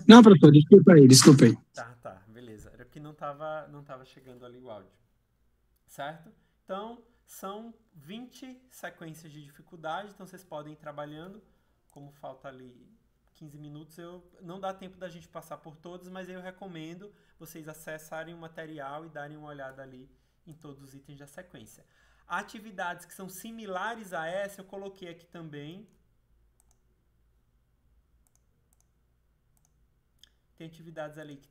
Não, professor, desculpa aí. Tá, beleza. Era porque não tava chegando ali o áudio. Certo? Então, são 20 sequências de dificuldade, então vocês podem ir trabalhando. Como falta ali 15 minutos, não dá tempo da gente passar por todos, mas eu recomendo vocês acessarem o material e darem uma olhada ali em todos os itens da sequência. Atividades que são similares a essa, eu coloquei aqui também. Tem atividades ali que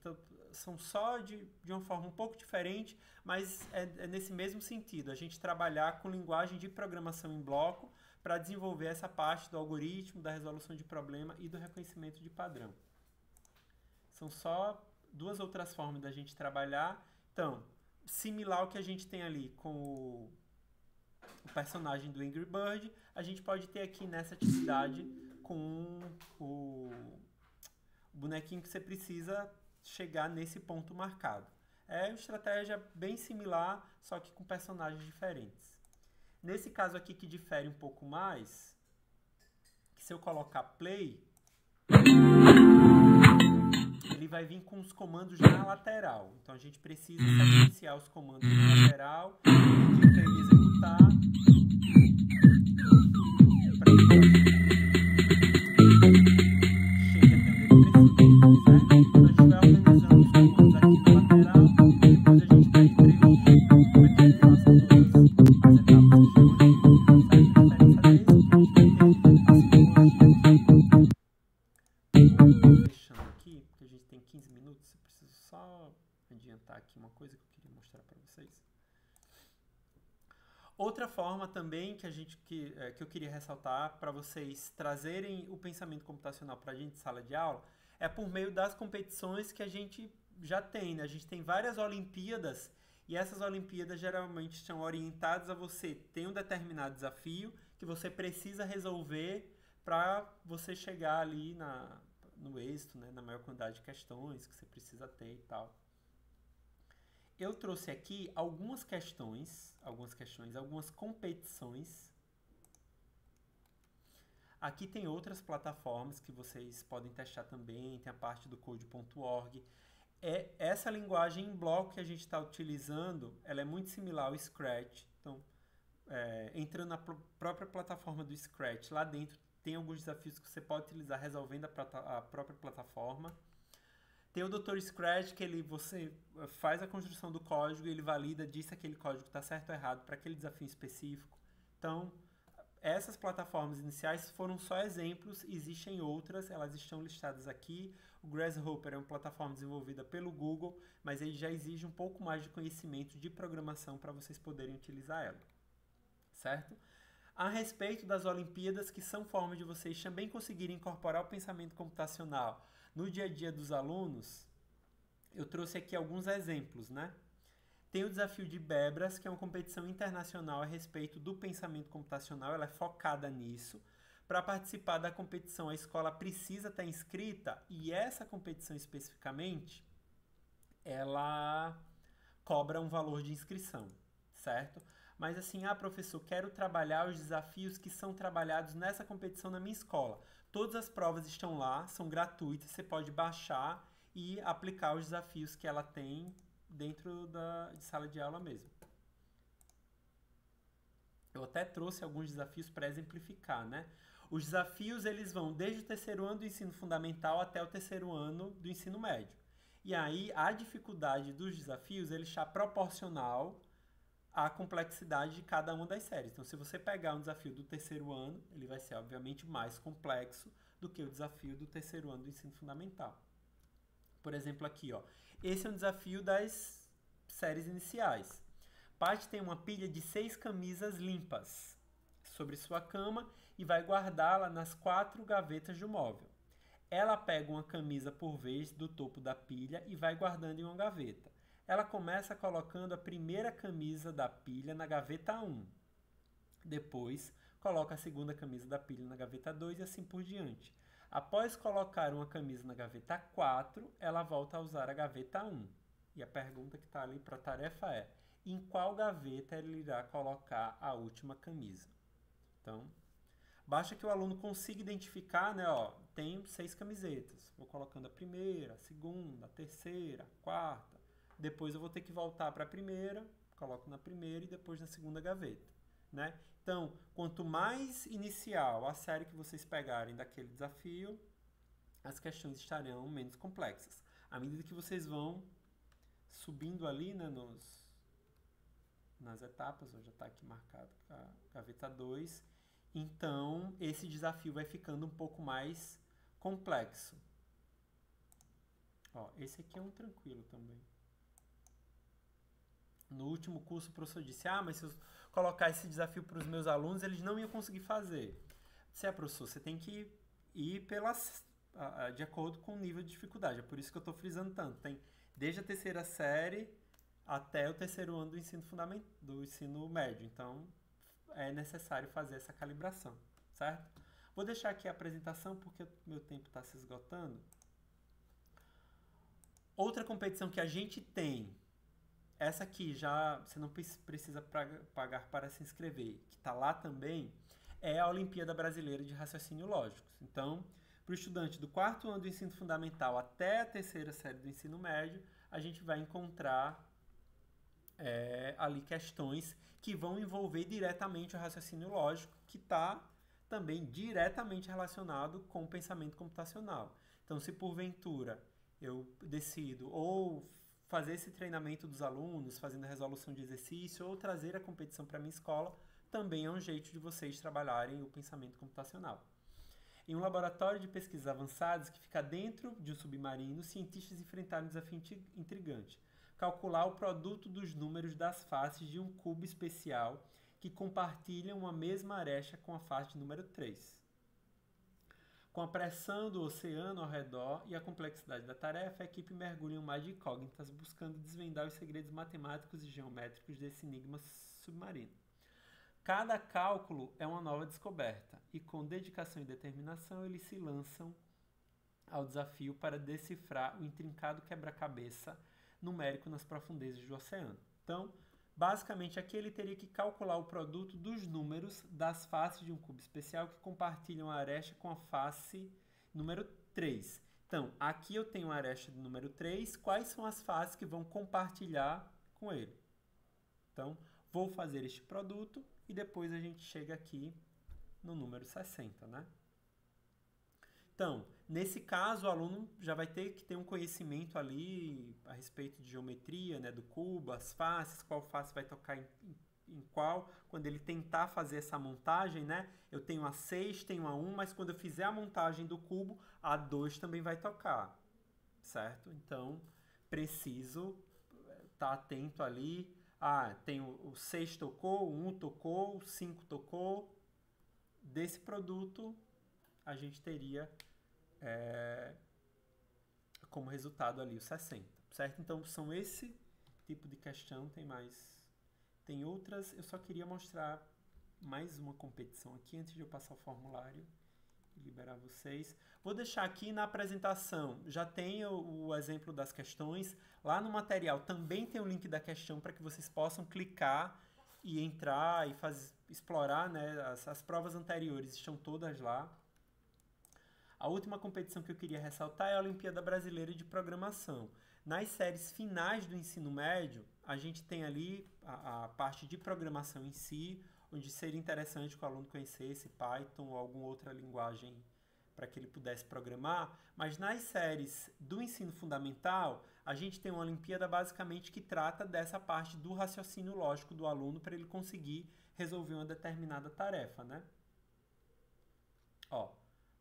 são só de uma forma um pouco diferente, mas é nesse mesmo sentido. A gente trabalhar com linguagem de programação em bloco para desenvolver essa parte do algoritmo, da resolução de problema e do reconhecimento de padrão. São só 2 outras formas da gente trabalhar. Então, similar ao que a gente tem ali com o personagem do Angry Bird, a gente pode ter aqui nessa atividade com o bonequinho que você precisa chegar nesse ponto marcado. É uma estratégia bem similar, só que com personagens diferentes. Nesse caso aqui que difere um pouco mais, que se eu colocar play, ele vai vir com os comandos na lateral. Então a gente precisa sequenciar os comandos na lateral, pedir para ele executar. Para ele fazer. Outra forma também que eu queria ressaltar para vocês trazerem o pensamento computacional para a gente de sala de aula é por meio das competições que a gente já tem, né? A gente tem várias Olimpíadas e essas Olimpíadas geralmente estão orientadas a você ter um determinado desafio que você precisa resolver para você chegar ali no êxito, né? Na maior quantidade de questões que você precisa ter e tal. Eu trouxe aqui algumas competições. Aqui tem outras plataformas que vocês podem testar também, tem a parte do code.org. Essa linguagem em bloco que a gente está utilizando, ela é muito similar ao Scratch. Então, entrando na própria plataforma do Scratch, lá dentro tem alguns desafios que você pode utilizar resolvendo a própria plataforma. Tem o Dr. Scratch, que você faz a construção do código e ele valida, diz se aquele código está certo ou errado para aquele desafio específico. Então, essas plataformas iniciais foram só exemplos, existem outras, elas estão listadas aqui. O Grasshopper é uma plataforma desenvolvida pelo Google, mas ele já exige um pouco mais de conhecimento de programação para vocês poderem utilizar ela, certo? A respeito das Olimpíadas, que são formas de vocês também conseguirem incorporar o pensamento computacional no dia a dia dos alunos, eu trouxe aqui alguns exemplos, né? Tem o desafio de Bebras, que é uma competição internacional a respeito do pensamento computacional, ela é focada nisso. Para participar da competição, a escola precisa estar inscrita e essa competição especificamente, ela cobra um valor de inscrição, certo? Mas assim, professor, quero trabalhar os desafios que são trabalhados nessa competição na minha escola. Todas as provas estão lá, são gratuitas, você pode baixar e aplicar os desafios que ela tem dentro de sala de aula mesmo. Eu até trouxe alguns desafios para exemplificar, né? Os desafios, eles vão desde o terceiro ano do ensino fundamental até o terceiro ano do ensino médio. E aí, a dificuldade dos desafios, ele está proporcional à complexidade de cada uma das séries. Então, se você pegar um desafio do terceiro ano, ele vai ser, obviamente, mais complexo do que o desafio do terceiro ano do ensino fundamental. Por exemplo, aqui, ó. Esse é um desafio das séries iniciais. Paty tem uma pilha de 6 camisas limpas sobre sua cama e vai guardá-la nas 4 gavetas do móvel. Ela pega uma camisa por vez do topo da pilha e vai guardando em uma gaveta. Ela começa colocando a primeira camisa da pilha na gaveta 1. Depois, coloca a segunda camisa da pilha na gaveta 2 e assim por diante. Após colocar uma camisa na gaveta 4, ela volta a usar a gaveta 1. E a pergunta que está ali para a tarefa é: em qual gaveta ele irá colocar a última camisa? Então, basta que o aluno consiga identificar, né? Ó, tem 6 camisetas. Vou colocando a primeira, a segunda, a terceira, a quarta. Depois eu vou ter que voltar para a primeira, coloco na primeira e depois na segunda gaveta, né? Então, quanto mais inicial a série que vocês pegarem daquele desafio, as questões estarão menos complexas. À medida que vocês vão subindo ali, né, nas etapas, ó, já está aqui marcado a gaveta 2, então esse desafio vai ficando um pouco mais complexo. Ó, esse aqui é um tranquilo também. No último curso o professor disse, mas se eu colocar esse desafio para os meus alunos, eles não iam conseguir fazer. Se professor, você tem que ir de acordo com o nível de dificuldade. É por isso que eu estou frisando tanto. Tem desde a terceira série até o terceiro ano do ensino médio. Então, é necessário fazer essa calibração, certo? Vou deixar aqui a apresentação porque meu tempo está se esgotando. Outra competição que a gente tem, essa aqui já você não precisa pagar para se inscrever, que está lá também, é a Olimpíada Brasileira de Raciocínio Lógico. Então, para o estudante do 4º ano do ensino fundamental até a terceira série do ensino médio, a gente vai encontrar ali questões que vão envolver diretamente o raciocínio lógico, que está também diretamente relacionado com o pensamento computacional. Então, se porventura eu decido ou fazer esse treinamento dos alunos, fazendo a resolução de exercício, ou trazer a competição para a minha escola, também é um jeito de vocês trabalharem o pensamento computacional. Em um laboratório de pesquisas avançadas que fica dentro de um submarino, cientistas enfrentaram um desafio intrigante: calcular o produto dos números das faces de um cubo especial que compartilham uma mesma areia com a face de número 3. Com a pressão do oceano ao redor e a complexidade da tarefa, a equipe mergulha em um mar de incógnitas, buscando desvendar os segredos matemáticos e geométricos desse enigma submarino. Cada cálculo é uma nova descoberta, e com dedicação e determinação eles se lançam ao desafio para decifrar o intrincado quebra-cabeça numérico nas profundezas do oceano. Então, basicamente, aqui ele teria que calcular o produto dos números das faces de um cubo especial que compartilham a aresta com a face número 3. Então, aqui eu tenho a aresta do número 3, quais são as faces que vão compartilhar com ele? Então, vou fazer este produto e depois a gente chega aqui no número 60, né? Então, nesse caso, o aluno já vai ter que ter um conhecimento ali a respeito de geometria, né, do cubo, as faces, qual face vai tocar em qual. Quando ele tentar fazer essa montagem, né, eu tenho a 6, tenho a 1, mas quando eu fizer a montagem do cubo, a 2 também vai tocar. certo? Então, preciso estar atento ali. Tem o 6 tocou, o 1 tocou, o 5 tocou. Desse produto, a gente teria como resultado ali o 60, certo? Então, são esse tipo de questão, tem outras. Eu só queria mostrar mais uma competição aqui antes de eu passar o formulário e liberar vocês. Vou deixar aqui na apresentação, já tem o exemplo das questões. Lá no material também tem o link da questão para que vocês possam clicar e entrar e explorar, né? As provas anteriores estão todas lá. A última competição que eu queria ressaltar é a Olimpíada Brasileira de Programação. Nas séries finais do ensino médio, a gente tem ali a parte de programação em si, onde seria interessante que o aluno conhecesse Python ou alguma outra linguagem para que ele pudesse programar. Mas nas séries do ensino fundamental, a gente tem uma Olimpíada basicamente que trata dessa parte do raciocínio lógico do aluno para ele conseguir resolver uma determinada tarefa, né?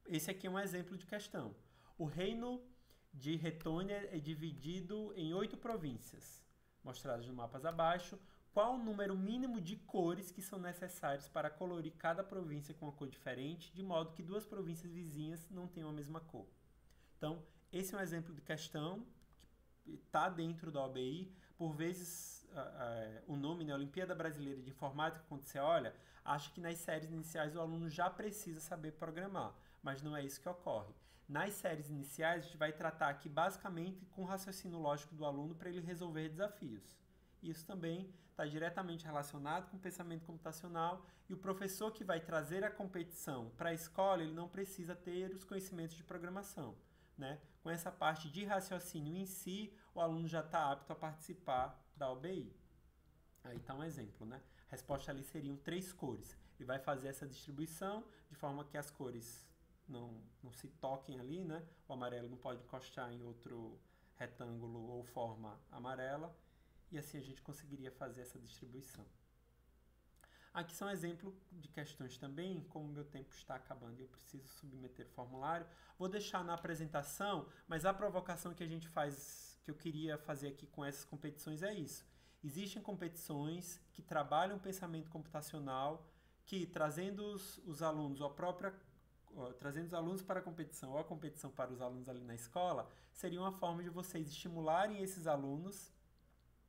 Esse aqui é um exemplo de questão. O reino de Retônia é dividido em 8 províncias, mostradas no mapas abaixo. Qual o número mínimo de cores que são necessários para colorir cada província com uma cor diferente, de modo que 2 províncias vizinhas não tenham a mesma cor? Então, esse é um exemplo de questão que está dentro da OBI. Por vezes, o nome, né, Olimpíada Brasileira de Informática, quando você olha, acha que nas séries iniciais o aluno já precisa saber programar, mas não é isso que ocorre. Nas séries iniciais, a gente vai tratar aqui basicamente com o raciocínio lógico do aluno para ele resolver desafios. Isso também está diretamente relacionado com o pensamento computacional, e o professor que vai trazer a competição para a escola, ele não precisa ter os conhecimentos de programação, né? Com essa parte de raciocínio em si, o aluno já está apto a participar da OBI. Aí está um exemplo, né? A resposta ali seriam 3 cores. Ele vai fazer essa distribuição de forma que as cores não se toquem ali, né? O amarelo não pode encostar em outro retângulo ou forma amarela, e assim a gente conseguiria fazer essa distribuição. Aqui são exemplos de questões também. Como meu tempo está acabando e eu preciso submeter o formulário, vou deixar na apresentação, mas a provocação que a gente faz, que eu queria fazer aqui com essas competições é isso. Existem competições que trabalham o pensamento computacional, que trazendo os alunos, trazendo os alunos para a competição ou a competição para os alunos ali na escola, seria uma forma de vocês estimularem esses alunos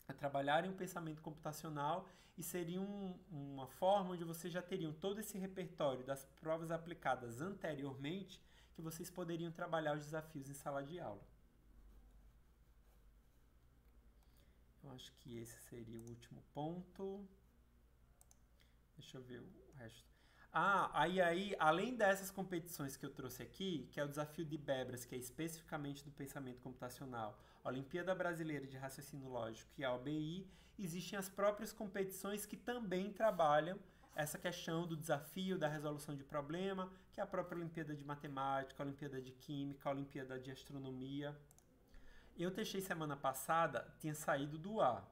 a trabalharem o pensamento computacional, e seria uma forma onde vocês já teriam todo esse repertório das provas aplicadas anteriormente, que vocês poderiam trabalhar os desafios em sala de aula. Eu acho que esse seria o último ponto. Deixa eu ver o resto. Aí, além dessas competições que eu trouxe aqui, que é o desafio de Bebras, que é especificamente do pensamento computacional, a Olimpíada Brasileira de Raciocínio Lógico e a OBI, existem as próprias competições que também trabalham essa questão do desafio, da resolução de problema, que é a própria Olimpíada de Matemática, a Olimpíada de Química, a Olimpíada de Astronomia. Eu testei semana passada, tinha saído do ar,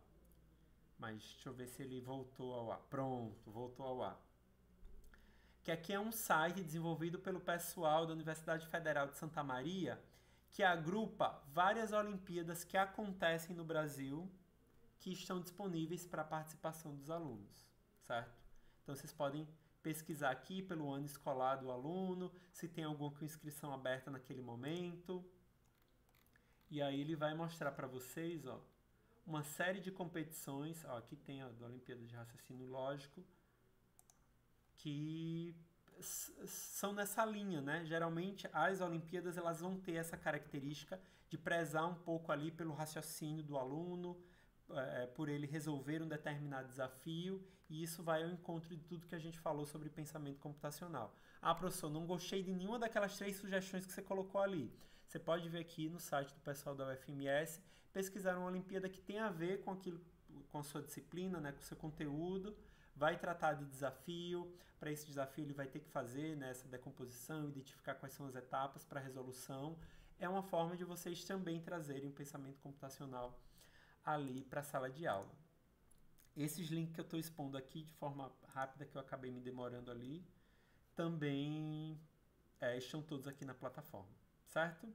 mas deixa eu ver se ele voltou ao ar. Pronto, voltou ao ar. Que aqui é um site desenvolvido pelo pessoal da Universidade Federal de Santa Maria, que agrupa várias Olimpíadas que acontecem no Brasil, que estão disponíveis para a participação dos alunos, certo? Então vocês podem pesquisar aqui pelo ano escolar do aluno, se tem alguma com inscrição aberta naquele momento, e aí ele vai mostrar para vocês, uma série de competições. Aqui tem a da Olimpíada de Raciocínio Lógico, que são nessa linha, né? Geralmente as Olimpíadas elas vão ter essa característica de prezar um pouco ali pelo raciocínio do aluno, por ele resolver um determinado desafio, e isso vai ao encontro de tudo que a gente falou sobre pensamento computacional. Professor, não gostei de nenhuma daquelas 3 sugestões que você colocou ali. Você pode ver aqui no site do pessoal da UFMS, pesquisar uma Olimpíada que tem a ver com aquilo, com a sua disciplina, né, com o seu conteúdo, vai tratar de desafio. Para esse desafio ele vai ter que fazer, né, essa decomposição, identificar quais são as etapas para a resolução. É uma forma de vocês também trazerem um pensamento computacional ali para a sala de aula. Esses links que eu estou expondo aqui de forma rápida, que eu acabei me demorando ali, também estão todos aqui na plataforma, certo?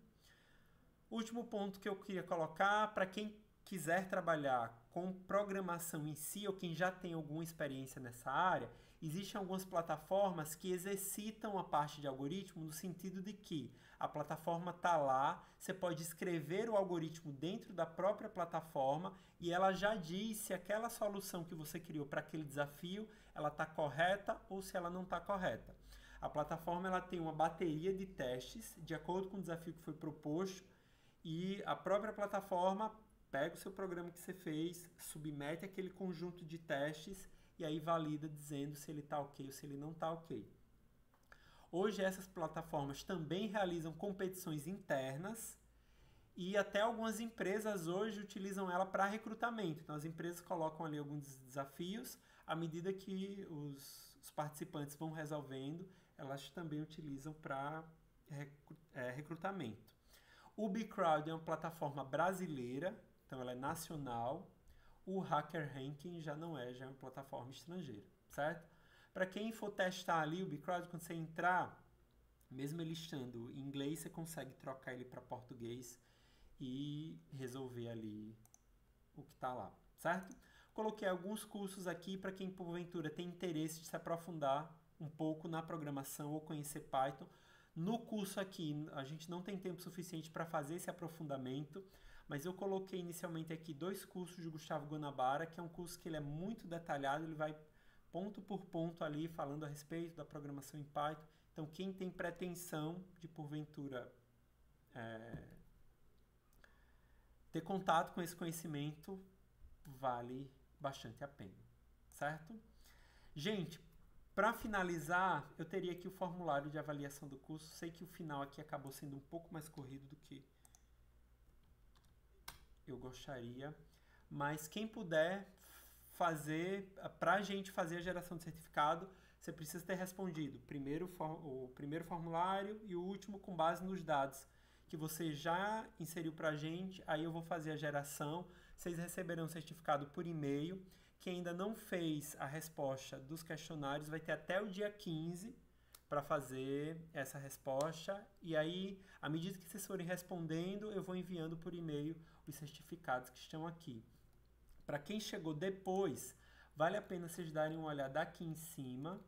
Último ponto que eu queria colocar, para quem quiser trabalhar com programação em si, ou quem já tem alguma experiência nessa área, existem algumas plataformas que exercitam a parte de algoritmo no sentido de que a plataforma está lá, você pode escrever o algoritmo dentro da própria plataforma e ela já diz se aquela solução que você criou para aquele desafio, ela está correta ou se ela não está correta. A plataforma ela tem uma bateria de testes de acordo com o desafio que foi proposto e a própria plataforma pega o seu programa que você fez, submete aquele conjunto de testes e aí valida dizendo se ele está ok ou se ele não está ok. Hoje essas plataformas também realizam competições internas e até algumas empresas hoje utilizam ela para recrutamento. Então as empresas colocam ali alguns desafios, à medida que os participantes vão resolvendo, elas também utilizam para recrutamento. O Bcrowd é uma plataforma brasileira, então ela é nacional. O HackerRanking já não é, já é uma plataforma estrangeira, certo? Para quem for testar ali o Bcrowd, quando você entrar, mesmo ele estando em inglês, você consegue trocar ele para português e resolver ali o que está lá, certo? Coloquei alguns cursos aqui para quem porventura tem interesse de se aprofundar um pouco na programação ou conhecer Python. No curso aqui, a gente não tem tempo suficiente para fazer esse aprofundamento, mas eu coloquei inicialmente aqui 2 cursos de Gustavo Guanabara, que é um curso que ele é muito detalhado, ele vai ponto por ponto ali falando a respeito da programação em Python. Então, quem tem pretensão de, porventura, ter contato com esse conhecimento, vale bastante a pena, certo? Gente, para finalizar, eu teria aqui o formulário de avaliação do curso. Sei que o final aqui acabou sendo um pouco mais corrido do que eu gostaria, mas quem puder fazer, para a gente fazer a geração de certificado, você precisa ter respondido o primeiro formulário e o último com base nos dados que você já inseriu para a gente. Aí eu vou fazer a geração, vocês receberão o certificado por e-mail. Quem ainda não fez a resposta dos questionários vai ter até o dia 15 para fazer essa resposta. E aí, à medida que vocês forem respondendo, eu vou enviando por e-mail os certificados que estão aqui. Para quem chegou depois, vale a pena vocês darem uma olhada aqui em cima.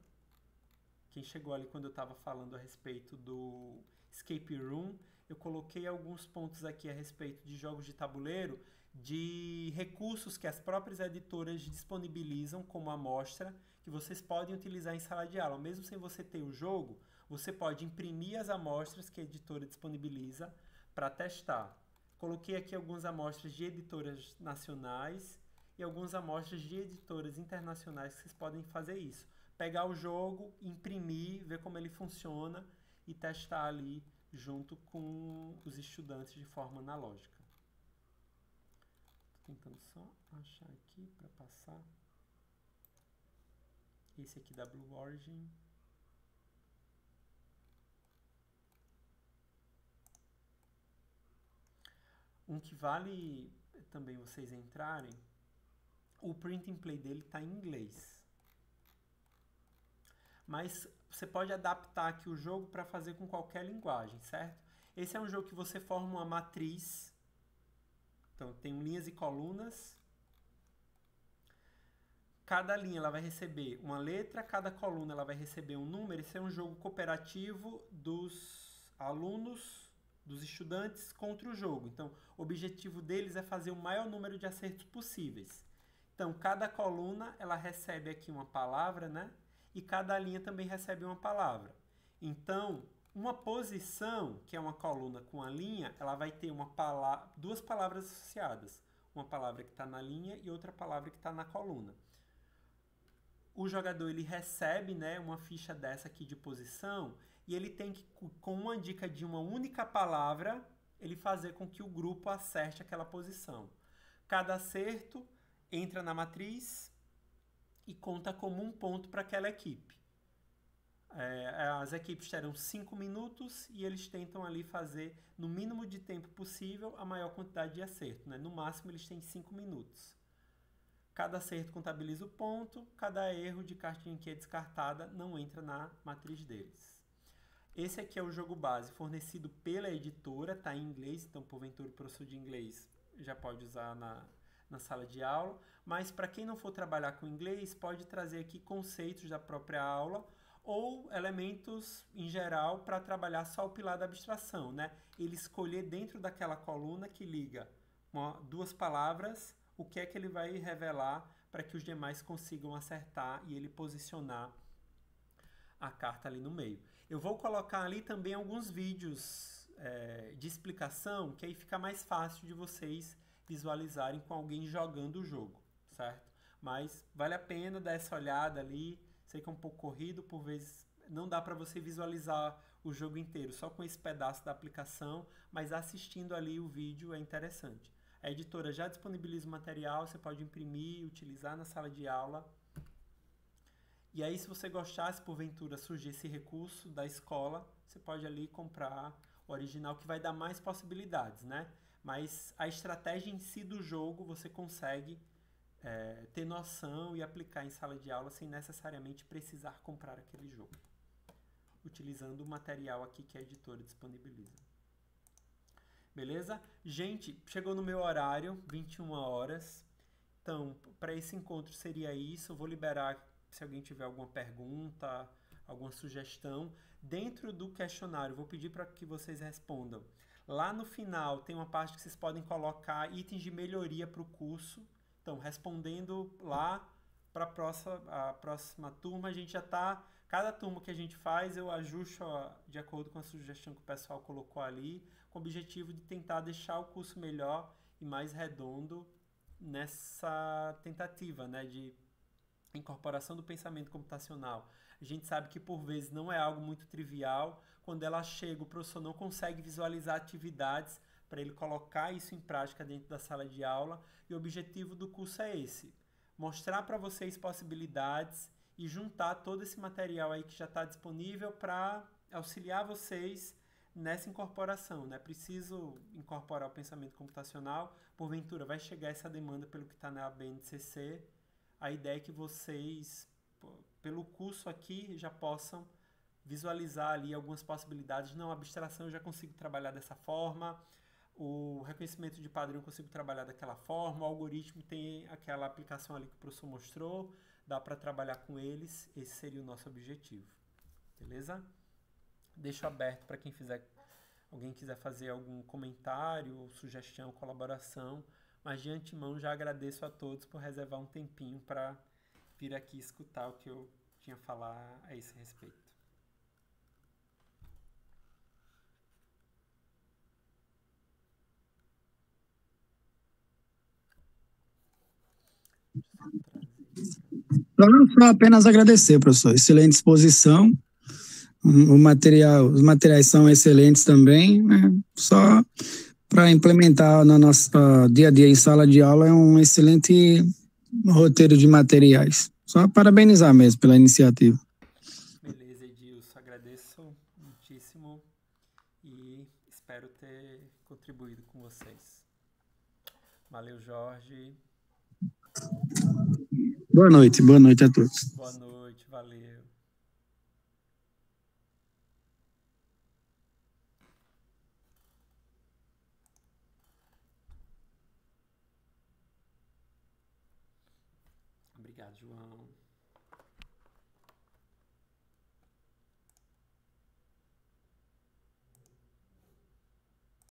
Quem chegou ali quando eu estava falando a respeito do Escape Room, eu coloquei alguns pontos aqui a respeito de jogos de tabuleiro, de recursos que as próprias editoras disponibilizam como amostra, que vocês podem utilizar em sala de aula. Mesmo sem você ter o jogo, você pode imprimir as amostras que a editora disponibiliza para testar. Coloquei aqui algumas amostras de editoras nacionais e algumas amostras de editoras internacionais que vocês podem fazer isso. Pegar o jogo, imprimir, ver como ele funciona e testar ali junto com os estudantes de forma analógica. Estou tentando só achar aqui para passar. Esse aqui da Blue Origin. Um que vale também vocês entrarem, o print and play dele está em inglês. Mas você pode adaptar aqui o jogo para fazer com qualquer linguagem, certo? Esse é um jogo que você forma uma matriz. Então, tem linhas e colunas. Cada linha ela vai receber uma letra, cada coluna ela vai receber um número. Esse é um jogo cooperativo dos alunos, dos estudantes contra o jogo. Então, o objetivo deles é fazer o maior número de acertos possíveis. Então, cada coluna ela recebe aqui uma palavra, né? E cada linha também recebe uma palavra. Então, uma posição, que é uma coluna com a linha, ela vai ter duas palavras associadas. Uma palavra que está na linha e outra palavra que está na coluna. O jogador ele recebe, né, uma ficha dessa aqui de posição e ele tem que, com uma dica de uma única palavra, ele fazer com que o grupo acerte aquela posição. Cada acerto entra na matriz e conta como um ponto para aquela equipe. As equipes terão 5 minutos e eles tentam ali fazer, no mínimo de tempo possível, a maior quantidade de acerto, né? No máximo, eles têm 5 minutos. Cada acerto contabiliza o ponto, cada erro de cartinha que é descartada não entra na matriz deles. Esse aqui é o jogo base, fornecido pela editora, tá em inglês, então porventura o professor de inglês já pode usar na sala de aula, mas para quem não for trabalhar com inglês, pode trazer aqui conceitos da própria aula ou elementos em geral para trabalhar só o pilar da abstração, né? Ele escolher dentro daquela coluna que liga duas palavras, o que é que ele vai revelar para que os demais consigam acertar e ele posicionar a carta ali no meio. Eu vou colocar ali também alguns vídeos de explicação, que aí fica mais fácil de vocês visualizarem com alguém jogando o jogo, certo? Mas vale a pena dar essa olhada ali. Sei que é um pouco corrido, por vezes não dá para você visualizar o jogo inteiro só com esse pedaço da aplicação, mas assistindo ali o vídeo é interessante. A editora já disponibiliza o material, você pode imprimir, utilizar na sala de aula. E aí, se você gostar, se porventura surgir esse recurso da escola, você pode ali comprar o original, que vai dar mais possibilidades, né? Mas a estratégia em si do jogo você consegue ter noção e aplicar em sala de aula sem necessariamente precisar comprar aquele jogo, utilizando o material aqui que a editora disponibiliza. Beleza? Gente, chegou no meu horário, 21 horas. Então, para esse encontro seria isso. Eu vou liberar se alguém tiver alguma pergunta, alguma sugestão. Dentro do questionário, vou pedir para que vocês respondam. Lá no final tem uma parte que vocês podem colocar itens de melhoria para o curso. Então, respondendo lá para a próxima turma, a gente já está... Cada turma que a gente faz, eu ajusto de acordo com a sugestão que o pessoal colocou ali, com o objetivo de tentar deixar o curso melhor e mais redondo nessa tentativa, né, de incorporação do pensamento computacional. A gente sabe que por vezes não é algo muito trivial. Quando ela chega, o professor não consegue visualizar atividades para ele colocar isso em prática dentro da sala de aula. E o objetivo do curso é esse: mostrar para vocês possibilidades e juntar todo esse material aí que já está disponível para auxiliar vocês nessa incorporação, né? Preciso incorporar o pensamento computacional. Porventura vai chegar essa demanda pelo que está na BNCC. A ideia é que vocês, pelo curso aqui, já possam visualizar ali algumas possibilidades. Não, a abstração eu já consigo trabalhar dessa forma, o reconhecimento de padrão eu consigo trabalhar daquela forma, o algoritmo tem aquela aplicação ali que o professor mostrou, dá para trabalhar com eles. Esse seria o nosso objetivo. Beleza? Deixo aberto para quem alguém quiser fazer algum comentário, sugestão, colaboração. Mas de antemão já agradeço a todos por reservar um tempinho para vir aqui escutar o que eu tinha a falar a esse respeito. Só apenas agradecer, professor. Excelente exposição. Os materiais são excelentes também, né? Só para implementar no nosso dia a dia em sala de aula é um excelente roteiro de materiais. Só parabenizar mesmo pela iniciativa. Beleza, Edilson. Agradeço muitíssimo e espero ter contribuído com vocês. Valeu, Jorge. Boa noite a todos. Boa noite, valeu. Obrigado, João.